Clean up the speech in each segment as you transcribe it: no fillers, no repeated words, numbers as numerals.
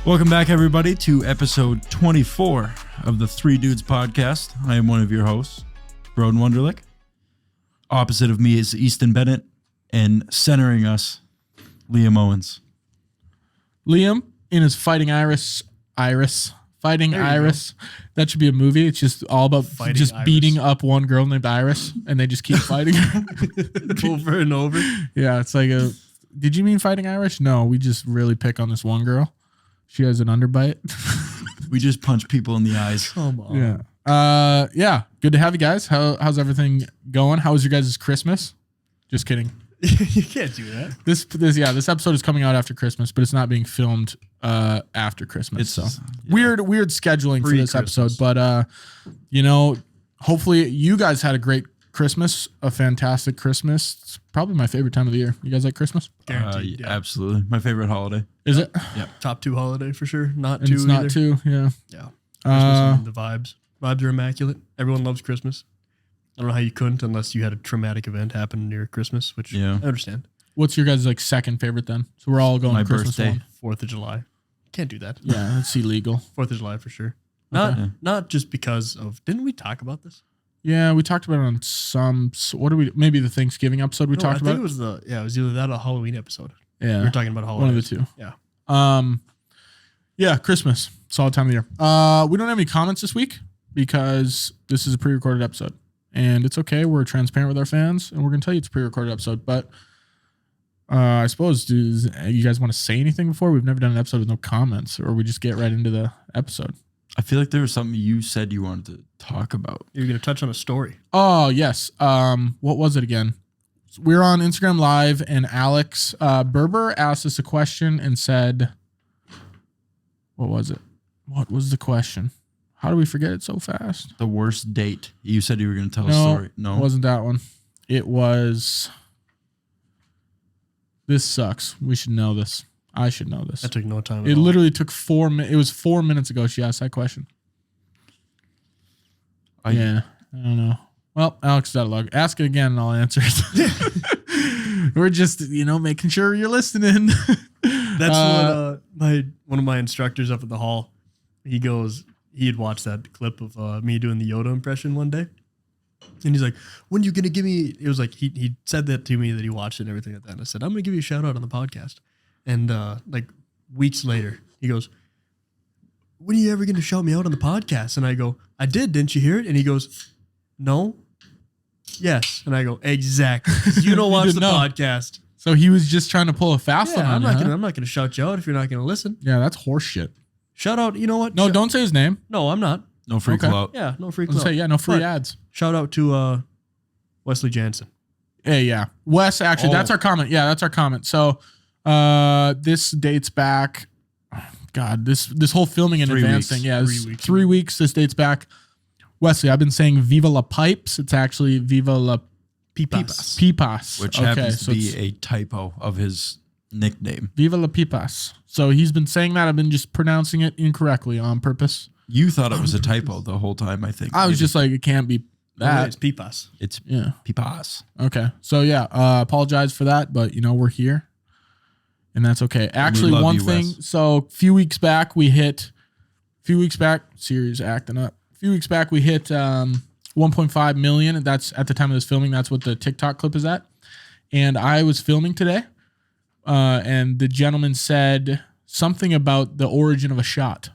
Welcome back, everybody, to episode 24 of the Three Dudes podcast. I am one of your hosts, Broden Wunderlich. Opposite of me is Easton Bennett, and centering us, Liam Owens. Liam in his Fighting Iris. That should be a movie. It's just all about Fighting just Iris. beating up one girl named Iris, and they just keep fighting her. Over and over. Yeah, it's like a. Did you mean Fighting Irish? No, we just really pick on this one girl. She has an underbite. We just punch people in the eyes. Come on. Yeah. Yeah. Good to have you guys. How's everything going? How was your guys' Christmas? Just kidding. You can't do that. This episode is coming out after Christmas, but it's not being filmed after Christmas. Weird scheduling for this episode, but hopefully you guys had a great Christmas, a fantastic Christmas. It's probably my favorite time of the year. You guys like Christmas? Guaranteed. Yeah. Absolutely. My favorite holiday. Is it? Yeah. Top 2 holiday for sure. Not And 2 it's either. not too, yeah. Yeah. Christmas and the vibes. Vibes are immaculate. Everyone loves Christmas. I don't know how you couldn't unless you had a traumatic event happen near Christmas, which Yeah. I understand. What's your guys' second favorite then? So we're all going My to Christmas birthday. one. 4th of July. Can't do that. Yeah, that's illegal. 4th of July for sure. Okay. Not just because of, didn't we talk about this? Yeah, we talked about it on maybe the Thanksgiving episode we talked I think about. it was it was either that or a Halloween episode. Yeah. We were talking about One holidays. of the two. Yeah. Yeah, Christmas. Solid time of the year. We don't have any comments this week because this is a pre-recorded episode. And it's okay. We're transparent with our fans, and we're going to tell you it's a pre-recorded episode. But I suppose, do you guys want to say anything before? We've never done an episode with no comments, or we just get right into the episode. I feel like there was something you said you wanted to talk about. You're going to touch on a story. Oh, yes. What was it again? We were on Instagram Live, and Alex Berber asked us a question and said, what was it? What was the question? How do we forget it so fast? The worst date. You said you were going to tell a No, story. it wasn't that one. It was, this sucks. We should know this. I should know this. That took no time at It all. literally took 4 minutes. It was 4 minutes ago she asked that question. Yeah, I don't know. Well, Alex is out of luck. Ask it again and I'll answer it. We're just, making sure you're listening. That's what one of my instructors up at the hall, he had watched that clip of me doing the Yoda impression one day. And he's like, when are you going to give me, it was like, he said that to me that he watched it and everything like that. And I said, I'm going to give you a shout out on the podcast. And weeks later, he goes, when are you ever going to shout me out on the podcast? And I go, I did. Didn't you hear it? And he goes, no. Yes. And I go, exactly. You don't watch didn't the know. podcast. So he was just trying to pull a fast one Yeah, on you, I'm not gonna shout you out if you're not gonna listen. Yeah, that's horse shit. Shout out, you know what? No, don't say his name. No, I'm not. No free Okay. clout. Yeah, no free Let's club. say, yeah, no free But ads. Shout out to Wesley Jansen. Hey, yeah. Wes, actually, that's our comment. Yeah, that's our comment. So this dates back, God, this whole filming in 3 advance weeks. thing. Yeah, 3 weeks. 3 weeks. This dates back. Wesley, I've been saying Viva la Pipes. It's actually Viva la Pipas. Pipas. Which Okay, happens so to be it's a typo of his nickname. Viva la Pipas. So he's been saying that. I've been just pronouncing it incorrectly on purpose. You thought it was a typo the whole time, I think. I was Maybe. just like, it can't be that. It's Pipas. It's Yeah. Pipas. Okay. So yeah, apologize for that, but we're here. And that's okay. Actually, love one you, thing. Wes. So a few weeks back, Siri's acting up. A few weeks back, we hit 1.5 million. And that's at the time of this filming. That's what the TikTok clip is at. And I was filming today. And the gentleman said something about the origin of a shot.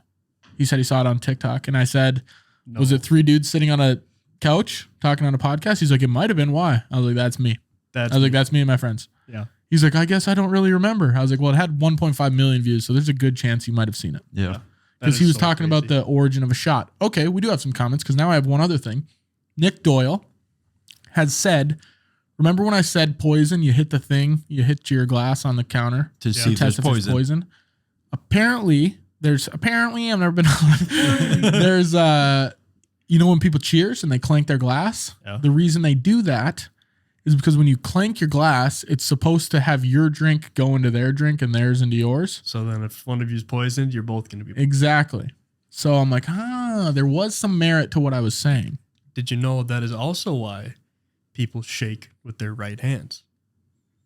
He said he saw it on TikTok. And I said, No. was it 3 dudes sitting on a couch talking on a podcast? He's like, it might have been. Why? I was like, that's me. That's That's me and my friends. yeah. He's like, I guess I don't really remember. I was like, well, it had 1.5 million views, so there's a good chance you might have seen it. Yeah. That Because is he was so talking about crazy. the origin of a shot. Okay, we do have some comments, because now I have one other thing. Nick Doyle has said, remember when I said poison, you hit the thing, you hit your glass on the counter To see to if there's test if it's poison. poison? Apparently, I've never been on, there's, when people cheers and they clank their glass, Yeah. the reason they do that is because when you clank your glass, it's supposed to have your drink go into their drink and theirs into yours. So then if one of you is poisoned, you're both going to be. Exactly. So I'm like, there was some merit to what I was saying. Did you know that is also why people shake with their right hands?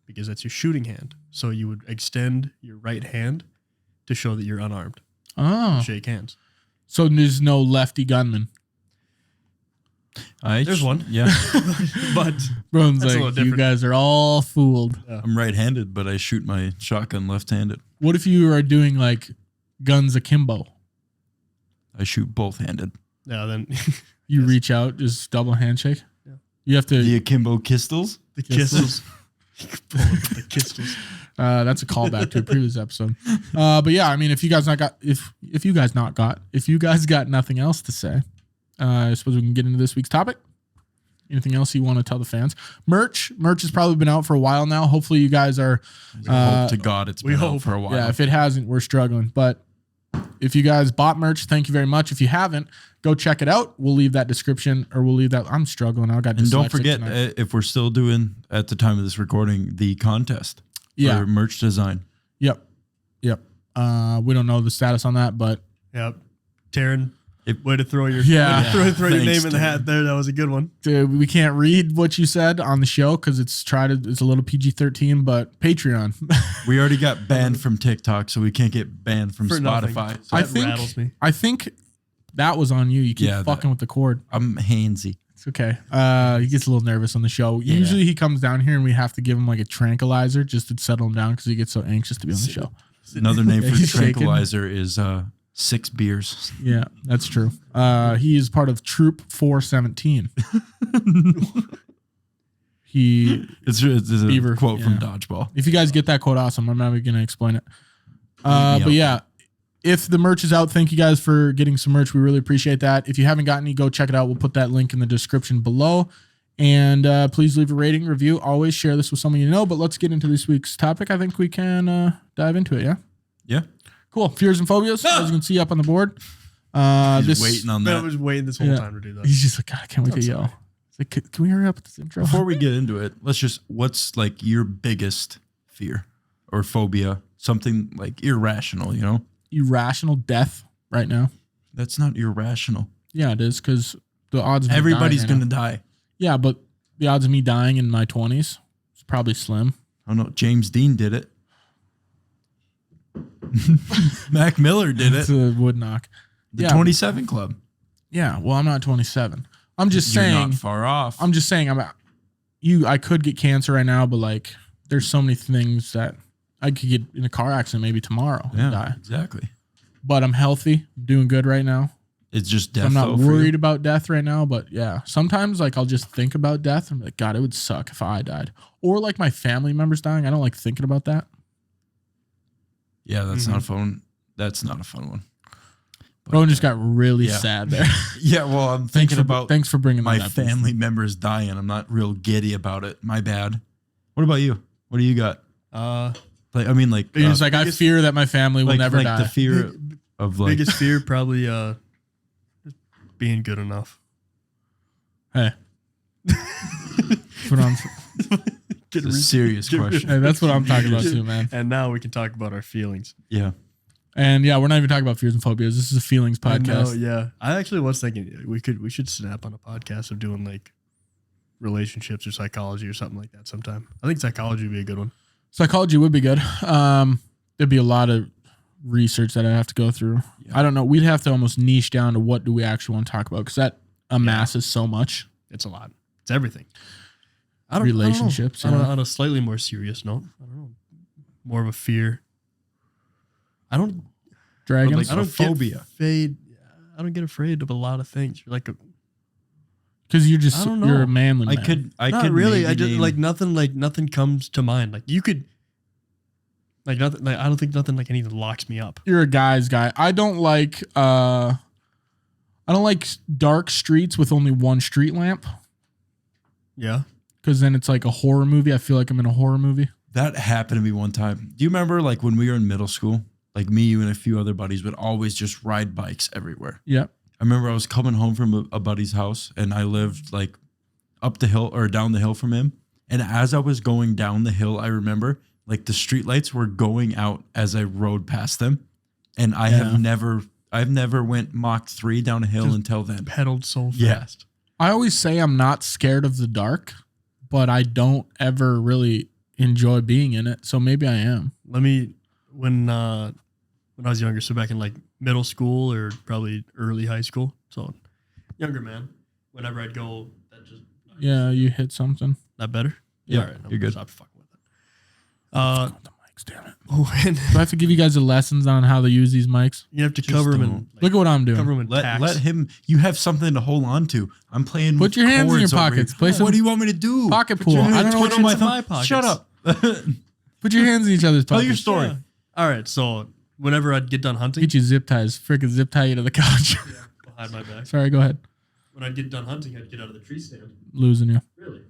Because that's your shooting hand. So you would extend your right hand to show that you're unarmed. Oh. shake hands. So there's no lefty gunman. There's one. Yeah. But Broden's That's a little like, you different. guys are all fooled. I'm right-handed, but I shoot my shotgun left-handed. What if you are doing like guns akimbo? I shoot both-handed. yeah, then You Yes. reach out, just double handshake. Yeah. You have to. The akimbo pistols. the kisses. The kisses. That's a callback to a previous episode. But yeah, I mean, if you guys got nothing else to say, I suppose we can get into this week's topic. Anything else you want to tell the fans? Merch has probably been out for a while now. Hopefully, you guys are. Hope to God it's we been out hope. for a while. Yeah, if it hasn't, we're struggling. But if you guys bought merch, thank you very much. If you haven't, go check it out. We'll leave that description, or we'll leave that. I'm struggling. I got. And don't dyslexic forget, tonight. if we're still doing, at the time of this recording, the contest Yeah. for merch design. Yep. We don't know the status on that, but Yep. Taryn, If- way to throw your Yeah. throw your Thanks, name in the Taryn. hat there. That was a good one. we can't read what you said on the show because it's a little PG-13, but Patreon. We already got banned from TikTok, so we can't get banned from For nothing. Spotify. So I That think rattles me. I think that was on you. You keep Yeah, fucking with the cord. I'm handsy. It's okay. He gets a little nervous on the show. Yeah. Usually he comes down here and we have to give him like a tranquilizer just to settle him down because he gets so anxious to be on the show. Another name Yeah, for he's shaking. tranquilizer is 6 beers. Yeah, that's true. He is part of Troop 417. It's a Beaver, quote from yeah. Dodgeball. If you guys get that quote, awesome. I'm not even going to explain it. Leave me But out. yeah, if the merch is out, thank you guys for getting some merch. We really appreciate that. If you haven't gotten any, go check it out. We'll put that link in the description below. And please leave a rating, review. Always share this with someone you know. But let's get into this week's topic. I think we can dive into it, yeah? Yeah. Cool. Fears and phobias, as you can see up on the board. He's waiting on I that. was waiting this whole Yeah. time to do that. He's just like, God, I can't wait to I'm yell. sorry. It's like, can we hurry up with this intro? Before we get into it, what's like your biggest fear or phobia? Something like irrational, you know? Irrational death right now. That's not irrational. Yeah, it is because the odds of me Everybody's dying right going to now- die. Yeah, but the odds of me dying in my 20s is probably slim. I don't know. James Dean did it. Mac Miller did It's it. a wood knock. The yeah. 27 Club. Yeah, well, I'm not 27. I'm just You're saying. not far off. I'm just saying. I could get cancer right now, but like, there's so many things that I could get in a car accident maybe tomorrow and yeah, die. exactly. But I'm healthy. I'm doing good right now. It's just death. I'm not though, for you. worried about death right now, but yeah, sometimes like I'll just think about death and be like, God, it would suck if I died, or like my family members dying. I don't like thinking about that. Yeah, that's not fun. That's not a fun one. But, Broden just got really yeah. sad there. yeah, well, I'm thinking about thanks for bringing my that up. family members dying. I'm not real giddy about it. My bad. What about you? What do you got? Like, I mean, like, He's like, I fear that my family will never die. the fear of like Biggest fear probably just being good enough. Hey, Put on- it's a serious question. hey, that's what I'm talking about too, man. And now we can talk about our feelings. Yeah. And yeah, we're not even talking about fears and phobias. This is a feelings I know, podcast. yeah. I actually was thinking we should snap on a podcast of doing like relationships or psychology or something like that sometime. I think psychology would be a good one. Psychology would be good. There'd be a lot of research that I'd have to go through. Yeah. I don't know. We'd have to almost niche down to what do we actually want to talk about because that amasses so much. It's a lot. It's everything. Relationships, I don't know. yeah. On a slightly more serious note, I don't know. More of a fear. I don't Dragons. Like, a phobia. I don't get afraid of a lot of things. Like Because you're I just don't know. you're a manly man. I not could really. maybe I just name- like nothing comes to mind. Like you could like nothing. Like I don't think nothing like anything locks me up. You're a guy's guy. I don't like dark streets with only one street lamp Yeah. because then it's like a horror movie. I feel like I'm in a horror movie. That happened to me one time. Do you remember like when we were in middle school? Like me, you, and a few other buddies would always just ride bikes everywhere. Yeah. I remember I was coming home from a buddy's house and I lived like up the hill or down the hill from him. And as I was going down the hill, I remember like the streetlights were going out as I rode past them. And I've never went Mach 3 down a hill Just until then. Pedaled so Yeah. fast. I always say I'm not scared of the dark, but I don't ever really enjoy being in it. So maybe I am. When when I was younger. So back in like middle school or probably early high school. So younger man. Whenever I'd go, that just Yeah, you hit something. not better. Yeah, All right, you're good. Stop fucking with it. Fuck the mics, damn it. When Do I have to give you guys the lessons on how to use these mics? you have to Just cover them don't. in Look at what I'm cover doing. them in Let tacks. him. You have something to hold on to. I'm playing. Put with your hands in your cords over pockets. here. Play some What do you want me to do? Pocket Put pool. your I don't know what hands on you're my in my thumb. pockets. Shut up. Put your hands in each other's Tell pockets. your story. Yeah. All right, so whenever I'd get done hunting, Get you zip ties. Freaking zip tie you to the couch. behind my back. Sorry, go ahead. When I'd get done hunting, I'd get out of the tree stand. Losing you. Really?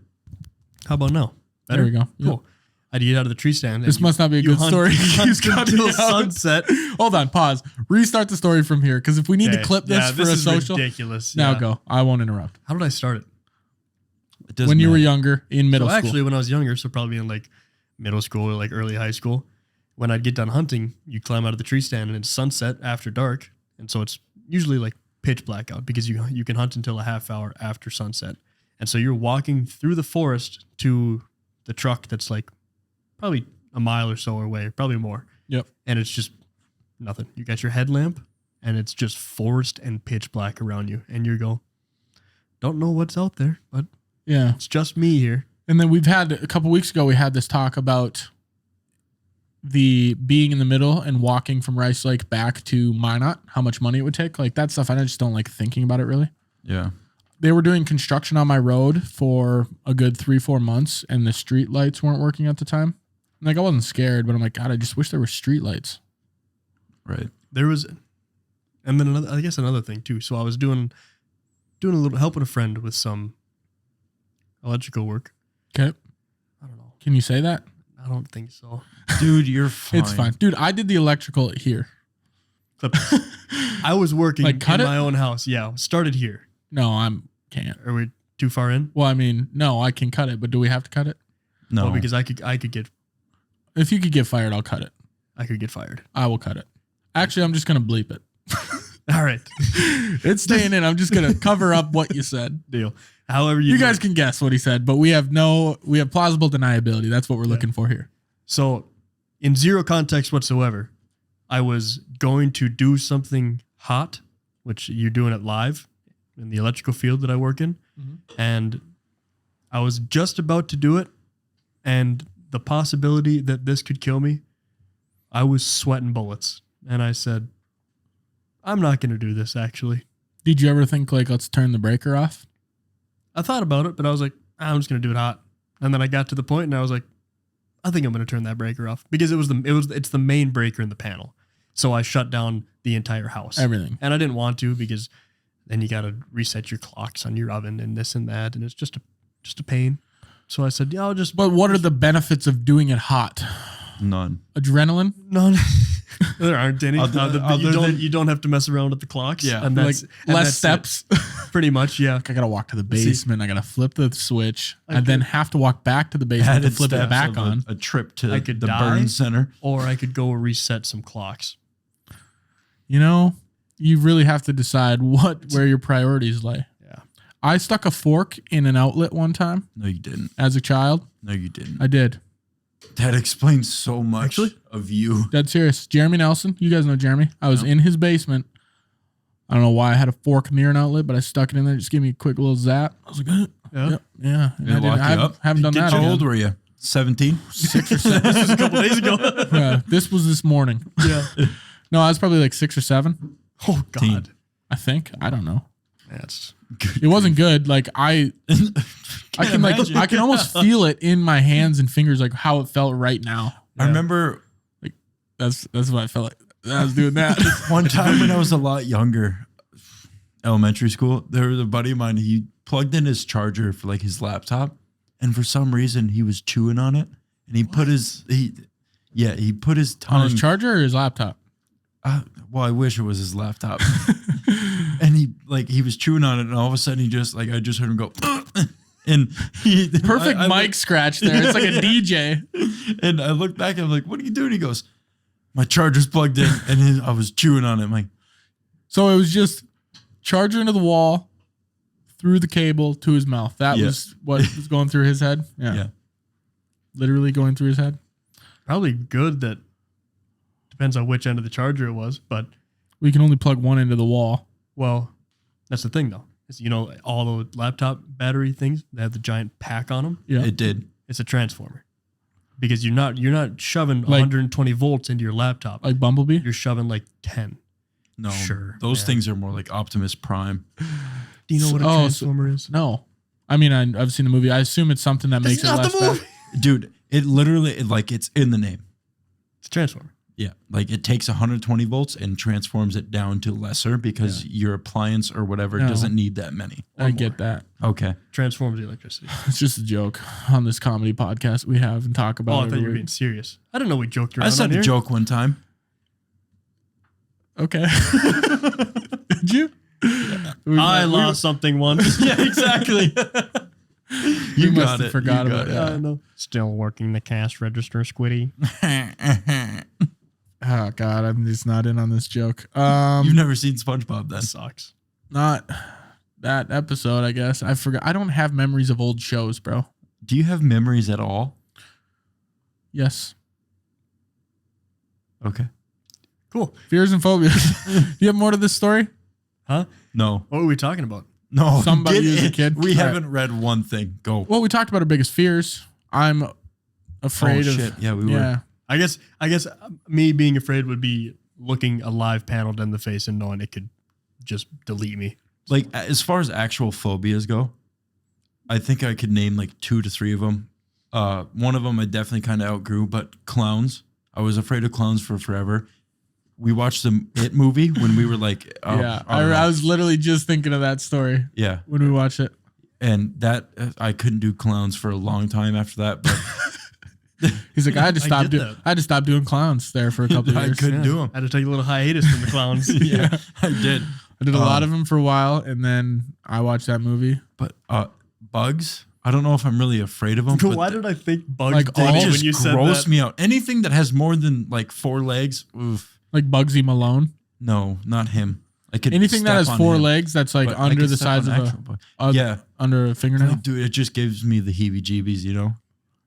How about now? There we go. Cool. I'd get out of the tree stand. This must not be a good story. He's got until me out. sunset. Hold on, pause. Restart the story from here, because if we need to Okay. clip this Yeah, for a is social, ridiculous. now Yeah. go. I won't interrupt. How did I start it? It doesn't When you were matter. younger, in middle So school. actually, when I was younger, so probably in like middle school or like early high school, when I'd get done hunting, you climb out of the tree stand and it's sunset after dark, and so it's usually like pitch black out because you can hunt until a half hour after sunset, and so you're walking through the forest to the truck that's like probably a mile or so away, probably more. Yep. And it's just nothing. You got your headlamp, and it's just forest and pitch black around you, and you go, don't know what's out there, but Yeah. it's just me here. And then we've had a couple weeks ago, we had this talk about the being in the middle and walking from Rice Lake back to Minot, how much money it would take. Like that stuff, I just don't like thinking about it really. Yeah. They were doing construction on my road for a good 3-4 months, and the street lights weren't working at the time. Like I wasn't scared, but I'm like, God, I just wish there were street lights. Right. There was, and then another, I guess another thing too. So I was doing a little helping a friend with some electrical work. Okay. I don't know. Can you say that? I don't think so. Dude, you're fine. It's fine. Dude, I did the electrical here. I was working Like, cut in it? my own house. Yeah, started here. No, can't. Are we too far in? Well, I mean, no, I can cut it, but do we have to cut it? No. Well, because I could get If you could get fired, I'll cut it. fired. I will cut it. Actually, I'm just going to bleep it. All right, It's staying in. I'm just going to cover up what you said. deal. However, You guys can guess what he said, but we have plausible deniability. That's what we're looking for here. So, in zero context whatsoever, I was going to do something hot, which you're doing it live in the electrical field that I work in. Mhm. And I was just about to do it. And the possibility that this could kill me, I was sweating bullets. And I said, I'm not going to do this, actually. Did you ever think, like, let's turn the breaker off? I thought about it, but I was like, I'm just going to do it hot. And then I got to the point and I was like, I think I'm going to turn that breaker off because it's the main breaker in the panel. So I shut down the entire house. Everything. And I didn't want to because then you got to reset your clocks on your oven and this and that. And it's just a pain. So I said, yeah, I'll just. But what are the benefits of doing it hot? None. Adrenaline? No, there aren't any. Other You don't have to mess around with the clocks. Yeah. And Like that's, and less that's steps? it. Pretty much, yeah. I got to walk to the basement. I got to flip the switch. I And then have to walk back to the basement to Added flip it steps back of on. a trip to I could the die. burn center. Or I could go reset some clocks. You know, you really have to decide where your priorities lay. Yeah. I stuck a fork in an outlet one time No, you didn't. as a child. No, you didn't. I did. That explains so much Actually? of you. Dead serious. Jeremy Nelson. You guys know Jeremy. I was in his basement. I don't know why I had a fork near an outlet, but I stuck it in there. Just give me a quick little zap. I was like, Yeah. yep, yeah. And Did it lock you up? haven't done that. How again. old were you? 17? 6 or 7. This was a couple days ago. Yeah, this was this morning. Yeah. No, I was probably like 6 or 7. Oh, God. Teen. I think. I don't know. That's. It wasn't good. Like I can imagine. I can almost feel it in my hands and fingers, like how it felt right now. I remember That's what I felt like. I was doing that. one time when I was a lot younger, elementary school, there was a buddy of mine. He plugged in his charger for like his laptop, and for some reason he was chewing on it, and he put his put his tongue On his charger or his laptop? well, I wish it was his laptop. And he was chewing on it, and all of a sudden I just heard him go, and he Perfect mic scratch there. It's like a DJ. And I looked back and I'm like, what are you doing? He goes, my charger's plugged in, and I was chewing on it. I'm like, So it was just charger into the wall, through the cable to his mouth. That Yeah. was what was going through his head. Yeah. yeah. Literally going through his head. Probably good that Depends on which end of the charger it was, but We can only plug one into the wall. well, that's the thing though. Is all the laptop battery things that have the giant pack on them. Yeah. It did. It's a transformer because you're not shoving Like- 120 volts into your laptop. Like Bumblebee? You're shoving like 10. No, Sure, those yeah. things are more like Optimus Prime. Do you know what a Oh, so- transformer is? No. I mean, I've seen the movie. I assume it's something that makes it not less the bad. movie. Dude, it literally, it's in the name. It's a transformer. Yeah, like it takes 120 volts and transforms it down to lesser because your appliance or whatever No. doesn't need that many. I get that. Okay. Transforms the electricity. It's just a joke on this comedy podcast we have and talk about Oh, I it thought you every were being week. serious. I didn't know we joked around. I said on a here. joke one time. Okay. Did you? I lost something once. Yeah, exactly. You you must got have it. forgot You about got it. I know. Still working the cash register, Squiddy. Oh God, I'm just not in on this joke. You've never seen SpongeBob then? That sucks. Not that episode, I guess. I forgot. I don't have memories of old shows, bro. Do you have memories at all? Yes. Okay. Cool. Fears and phobias. Do you have more to this story? Huh? No. What were we talking about? No. Somebody get as a it. kid? We All right. haven't read one thing. Go. Well, we talked about our biggest fears. I'm afraid Oh, of. shit. Yeah, we were. Yeah. I guess me being afraid would be looking a live panel in the face and knowing it could just delete me. Like, as far as actual phobias go, I think I could name like 2 to 3 of them. One of them I definitely kind of outgrew, but clowns. I was afraid of clowns for forever. We watched the It movie when we were like, Yeah. I don't know. I was literally just thinking of that story Yeah. when we watched it. And that, I couldn't do clowns for a long time after that, but He's like, I had to I stop get doing. that. I had to stop doing clowns there for a couple of I years. couldn't do them. I had to take a little hiatus from the clowns. Yeah, I did. I did a lot of them for a while, and then I watched that movie. But bugs, I don't know if I'm really afraid of them. But but why did I think bugs Like, did all it they when just you said gross that? me out. Anything that has more than like 4 legs, oof. Like Bugsy Malone. No, not him. I could Anything that step has on 4 him, legs that's like but I under could the step size on of actual a bug. Yeah, under a fingernail. like, dude, it just gives me the heebie-jeebies. You know.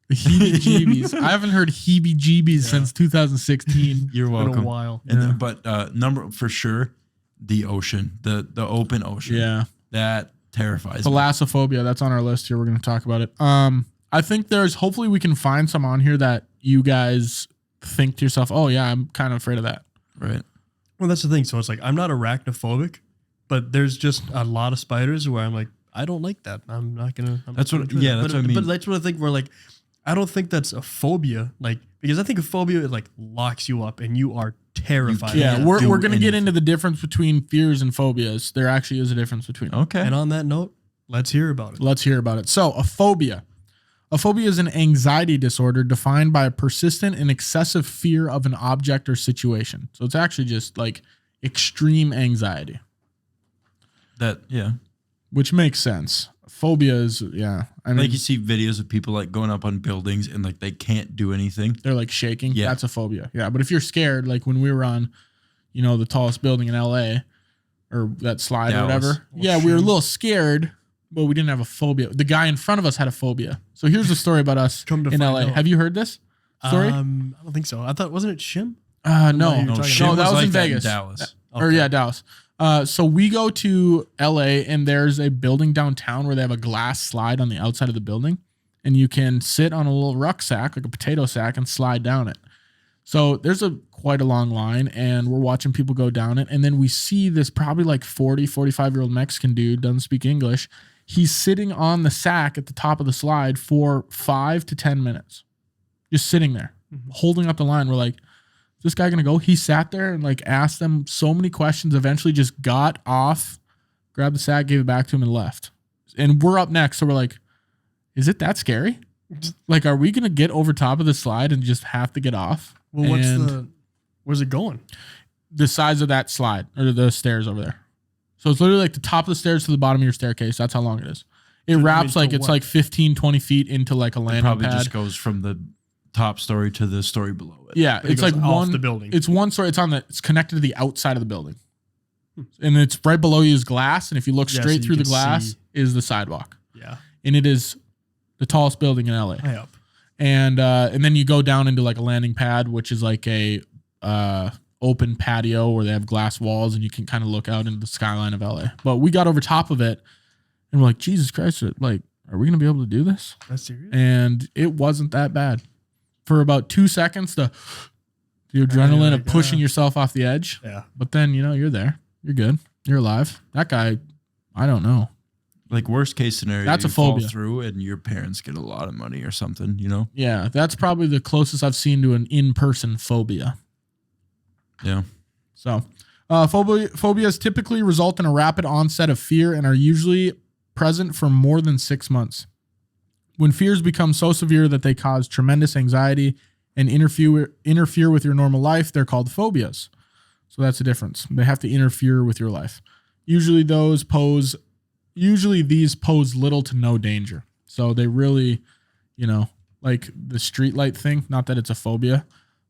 The heebie-jeebies. I haven't heard heebie-jeebies since 2016. You're Been welcome. a while. And Yeah. then, but number for sure, the ocean, the open ocean. Yeah. that terrifies me. Thalassophobia. That's on our list here. We're going to talk about it. I think hopefully we can find some on here that you guys think to yourself, oh yeah, I'm kind of afraid of that. Right. Well, that's the thing. So it's like I'm not arachnophobic, but there's just a lot of spiders where I'm like, I don't like that. I'm not gonna. That's what- yeah, that's what I mean. But that's what I think. Where like, I don't think that's a phobia. Like because I think a phobia it like locks you up and you are terrified. You Yeah, can't we're do going to get anything. into the difference between fears and phobias. There actually is a difference between them. Okay. And on that note, let's hear about it. Let's hear about it. So, a phobia. A phobia is an anxiety disorder defined by a persistent and excessive fear of an object or situation. So, it's actually just like extreme anxiety, Yeah. which makes sense. Phobia is, yeah. I mean, Like you see videos of people like going up on buildings and like they can't do anything. they're like shaking. Yeah. That's a phobia. Yeah. But if you're scared, like when we were on, the tallest building in LA or that slide Dallas. or whatever. Well, Yeah. We were a sure. little scared, but we didn't have a phobia. The guy in front of us had a phobia. So here's the story about us Come to in find LA. out. Have you heard this story? I don't think so. I thought wasn't it Shim? No. No, you're No, talking shit about- that was like in that Vegas. Dallas. Or Okay. yeah, Dallas. So we go to LA and there's a building downtown where they have a glass slide on the outside of the building, and you can sit on a little rucksack, like a potato sack, and slide down it. So there's quite a long line, and we're watching people go down it, and then we see this probably like 45-year-old Mexican dude, doesn't speak English. He's sitting on the sack at the top of the slide for 5 to 10 minutes, just sitting there, holding up the line. We're like, is this guy gonna go? He sat there and like asked them so many questions, eventually just got off, grabbed the sack, gave it back to him, and left. And we're up next, so we're like, is it that scary? Like, are we gonna get over top of the slide and just have to get off? Well, And where's it going? the size of that slide or the stairs over there? So it's literally like the top of the stairs to the bottom of your staircase. That's how long it is. It So that wraps means like to it's what? like 15, 20 feet into like a It landing probably pad. just goes from the top story to the story below it. Yeah, It it's goes like off one the building. It's one story. It's connected to the outside of the building, and it's right below you is glass. And if you look Yeah, straight so through you the can glass, see. is the sidewalk, Yeah. and it is the tallest building in LA. High up. And then you go down into like a landing pad, which is like a open patio where they have glass walls and you can kind of look out into the skyline of LA. But we got over top of it and we're like, Jesus Christ, like, are we going to be able to do this? That's serious? And it wasn't that bad. For about 2 seconds, the adrenaline of pushing yourself off the edge. Yeah. But then, you're there. You're good. You're alive. That guy, I don't know. Like worst case scenario, That's you a phobia. fall through and your parents get a lot of money or something, Yeah, that's probably the closest I've seen to an in-person phobia. Yeah. So, phobias typically result in a rapid onset of fear and are usually present for more than 6 months. When fears become so severe that they cause tremendous anxiety and interfere with your normal life, they're called phobias. So that's the difference. They have to interfere with your life. Usually these pose little to no danger. So they really, like the street light thing, not that it's a phobia,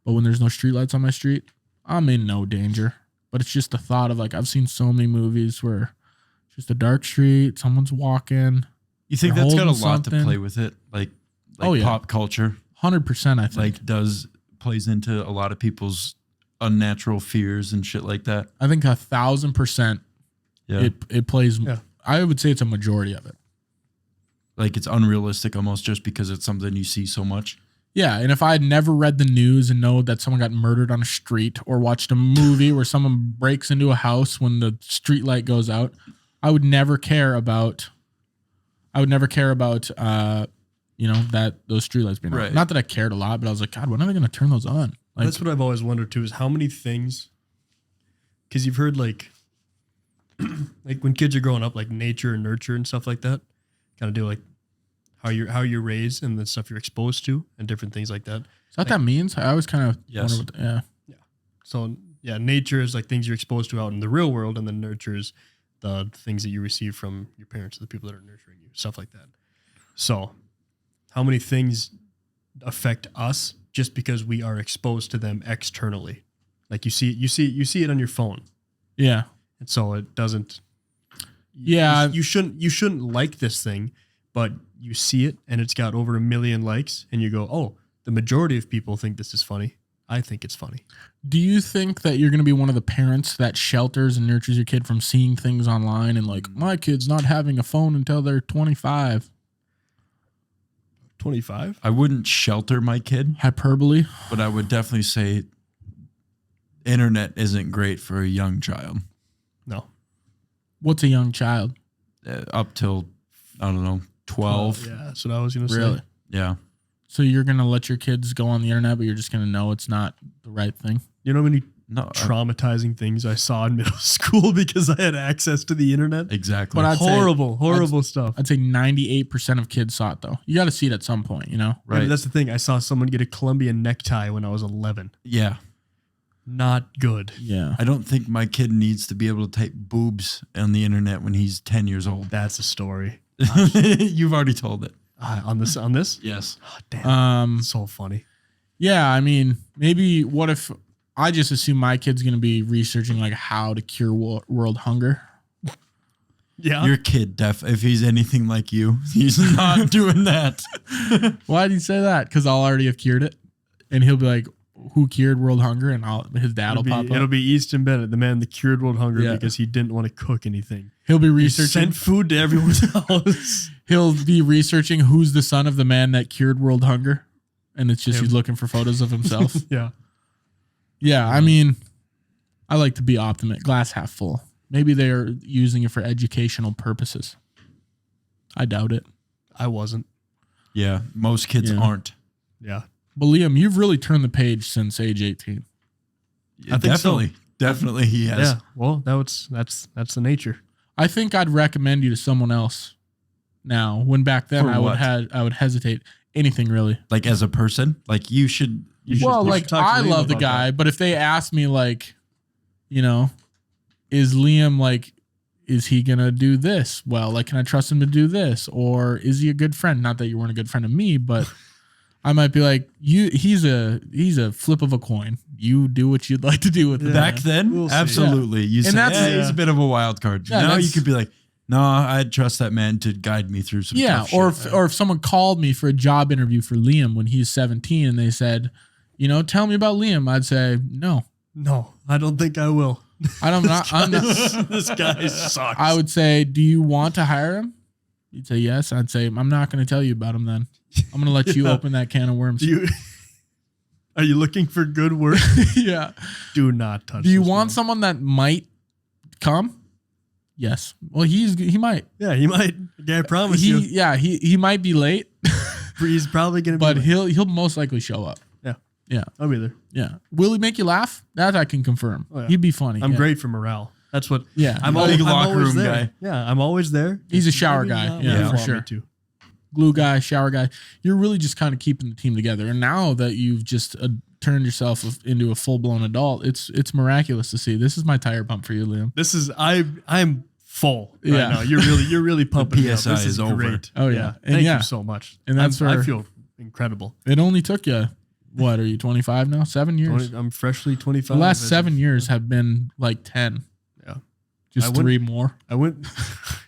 but when there's no street lights on my street, I'm in no danger. But it's just the thought of like, I've seen so many movies where it's just a dark street, someone's walking. You think They're that's got a holding lot to something. play with it? Like Oh, yeah. pop culture, 100%, I think. like plays into a lot of people's unnatural fears and shit like that. I think 1,000% Yeah. it plays. Yeah. I would say it's a majority of it. Like it's unrealistic almost just because it's something you see so much. Yeah, and if I had never read the news and know that someone got murdered on a street or watched a movie where someone breaks into a house when the street light goes out, I would never care about that those street lights being on. Right. Not that I cared a lot, but I was like, God, when are they going to turn those on? Like, That's what I've always wondered too, is how many things, because you've heard like when kids are growing up, like nature and nurture and stuff like that, kind of do like how you're raised and the stuff you're exposed to and different things like that. is that that means? I always kind of Yes. wonder what So yeah, nature is like things you're exposed to out in the real world, and then nurture is the things that you receive from your parents, the people that are nurturing you, stuff like that. So how many things affect us just because we are exposed to them externally? Like you see it on your phone. Yeah. And so it doesn't. Yeah. You shouldn't like this thing, but you see it and it's got over 1 million likes, and you go, oh, the majority of people think this is funny. I think it's funny. Do you think that you're going to be one of the parents that shelters and nurtures your kid from seeing things online and like, my kid's not having a phone until they're 25? 25? I wouldn't shelter my kid, Hyperbole. but I would definitely say internet isn't great for a young child. No. What's a young child? Up till, I don't know, 12. Yeah, that's what I was gonna say. Really? Yeah. So you're going to let your kids go on the internet, but you're just going to know it's not the right thing? You know how many No, traumatizing things I saw in middle school because I had access to the internet? exactly. But I'd say- horrible stuff. I'd say 98% of kids saw it, though. You got to see it at some point, Yeah, right. but that's the thing. I saw someone get a Colombian necktie when I was 11. Yeah. Not good. Yeah. I don't think my kid needs to be able to type boobs on the internet when he's 10 years old. That's a story. You've already told it. On this? Yes. Oh, damn. So funny. Yeah, I mean, maybe what if I just assume my kid's going to be researching like how to cure world hunger? Yeah. Your kid, if he's anything like you, he's not doing that. Why did you say that? Because I'll already have cured it. And he'll be like, who cured world hunger? And his dad will pop It'll up. be Easton Bennett, the man that cured world hunger Yeah. because he didn't want to cook anything. He'll be He researching. sent food to everyone's house. He'll be researching who's the son of the man that cured world hunger. And it's just Him. he's looking for photos of himself. Yeah. Yeah, I mean, I like to be optimistic, glass half full. Maybe they're using it for educational purposes. I doubt it. I wasn't. Yeah. Most kids Yeah. aren't. Yeah. But Liam, you've really turned the page since age 18. I think so. Definitely he has. Yeah. Well, that's the nature. I think I'd recommend you to someone else now. When back then For I what? would hesitate. Anything really. Like as a person, like you should. Well, you like should talk to I Liam love the about guy, that. but if they ask me like, is Liam like, is he gonna do this? Well, like, can I trust him to do this? Or is he a good friend? Not that you weren't a good friend of me, but I might be like, he's a flip of a coin. You do what you'd like to do with it. Back then, We'll see. absolutely. You say, that's- he's a bit of a wild card. Yeah, now you that's- could be like, no, I'd trust that man to guide me through some Yeah, tough or shit. if someone called me for a job interview for Liam when he's 17 and they said, tell me about Liam. I'd say, no, I don't think I will. I'm not. This guy sucks. I would say, do you want to hire him? You'd say yes. I'd say, I'm not going to tell you about him then. I'm going to let you open that can of worms. Are you looking for good work? Yeah. Do not touch. Do you this want man. someone that might come? Yes. Well, he might. Yeah, he might. I promise you. Yeah, he might be late, He's probably gonna be. but late. he'll most likely show up. Yeah. Yeah. I'll be there. Yeah. Will he make you laugh? That I can confirm. Oh, yeah. He'd be funny. I'm yeah. great for morale. That's what. Yeah. I'm Big always, locker room there. guy. Yeah, I'm always there. He's a Just shower maybe guy. not Yeah, when you for want sure. me to. Glue guy, shower guy. You're really just kind of keeping the team together. And now that you've just turned yourself into a full blown adult, it's miraculous to see. This is my tire pump for you, Liam. This is I'm full right Yeah. now. You're really pumping me up. PSI This is over. great. Oh, yeah. And Thank yeah. you so much. And that's I where- feel incredible. It only took you, what are you, 25 now? 7 years. I'm freshly 25. The last as 7 of- years have been like 10. Yeah. Just I wouldn't- 3 more. I went.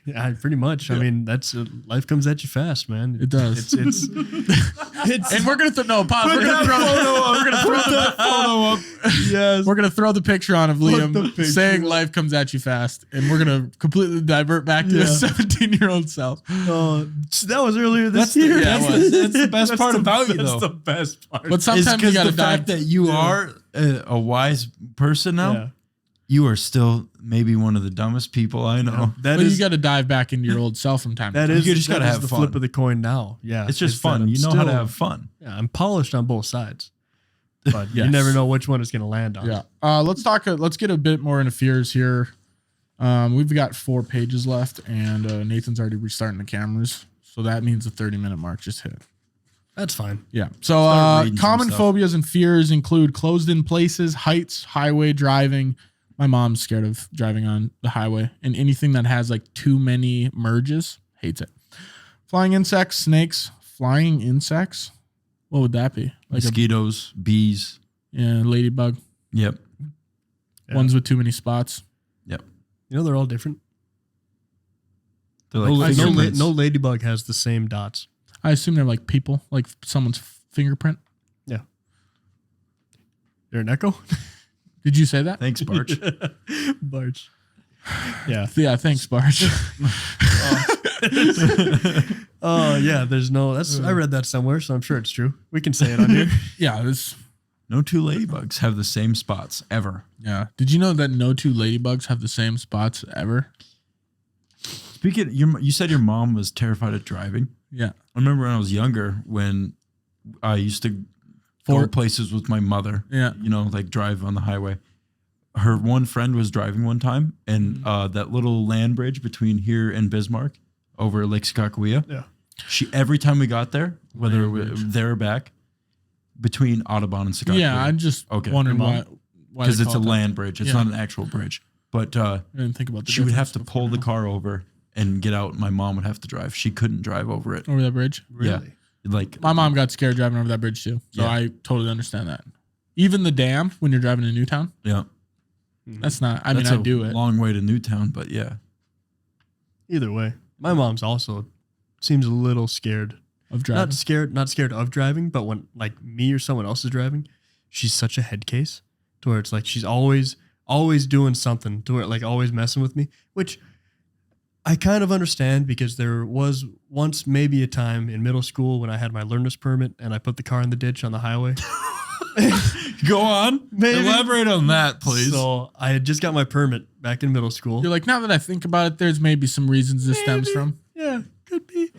Yeah, pretty much. I mean, that's life comes at you fast, man. It does. It's And we're gonna pause. We're gonna throw the photo up. yes. We're gonna throw the picture on of Put the Liam picture saying up. life comes at you fast, and we're gonna completely divert back to his 17-year-old self. That was earlier this year. Yeah, it was. That's the best part about you, That's though. the best part. But Is sometimes you because gotta the fact dive. that you are a wise person now, Yeah. you are still maybe one of the dumbest people I know. That But is you got to dive back into your old self from time to that time. is You just that gotta is have the fun. flip of the coin now. Yeah, It's just that fun. I'm You know how to still- have fun. Yeah, I'm polished on both sides, but you Yes. never know which one is going to land on. Yeah. Let's get a bit more into fears here. We've got 4 pages left, and Nathan's already restarting the cameras, so that means the 30-minute mark just hit. That's fine. Yeah. So Start reading some common stuff. phobias and fears include closed-in places, heights, highway driving. My mom's scared of driving on the highway, and anything that has like too many merges, hates it. Flying insects, snakes, flying insects. What would that be? Like Mosquitoes, bees. ladybug. Yep. Yeah. Ones with too many spots. Yep. You know they're all different. They're No, like fingerprints. no ladybug has the same dots. I assume they're like people, like someone's fingerprint. They're an echo. Did you say that? Thanks, Barch. Barge. Yeah. Yeah, thanks, Barge. Oh yeah. There's no. I read that somewhere, so I'm sure it's true. We can say it on here. Yeah, this. No 2 ladybugs have the same spots ever. Yeah. Did you know that no 2 ladybugs have the same spots ever? Speaking, you said your mom was terrified of driving. Yeah. I remember when I was younger, when I used to go places with my mother. Yeah. You know, like drive on the highway. Her one friend was driving one time, and that little land bridge between here and Bismarck over Lake Sakakawea. Yeah. Every time we got there, whether we there or back, between Audubon and Sakakawea. Yeah, I'm just wondering why because they it's a call it that. land bridge. It's Yeah. not an actual bridge. But I didn't think about the she would have to difference pull the before. car over and get out. My mom would have to drive. She couldn't drive over it. Over that bridge. Really? Like My mom got scared driving over that bridge too, so Yeah. I totally understand that. Even the dam when you're driving to Newtown, yeah. that's not. I That's mean, I a do it. long way to Newtown, but yeah. Either way, my mom's also seems a little scared. Of driving. Not scared of driving, but when like me or someone else is driving, she's such a head case to where it's like she's always doing something to where like always messing with me, which I kind of understand because there was once maybe a time in middle school when I had my learner's permit and I put the car in the ditch on the highway. Go on. Maybe. Elaborate on that, please. So I had just got my permit back in middle school. You're like, now that I think about it, there's maybe some reasons this stems from. Yeah, could be.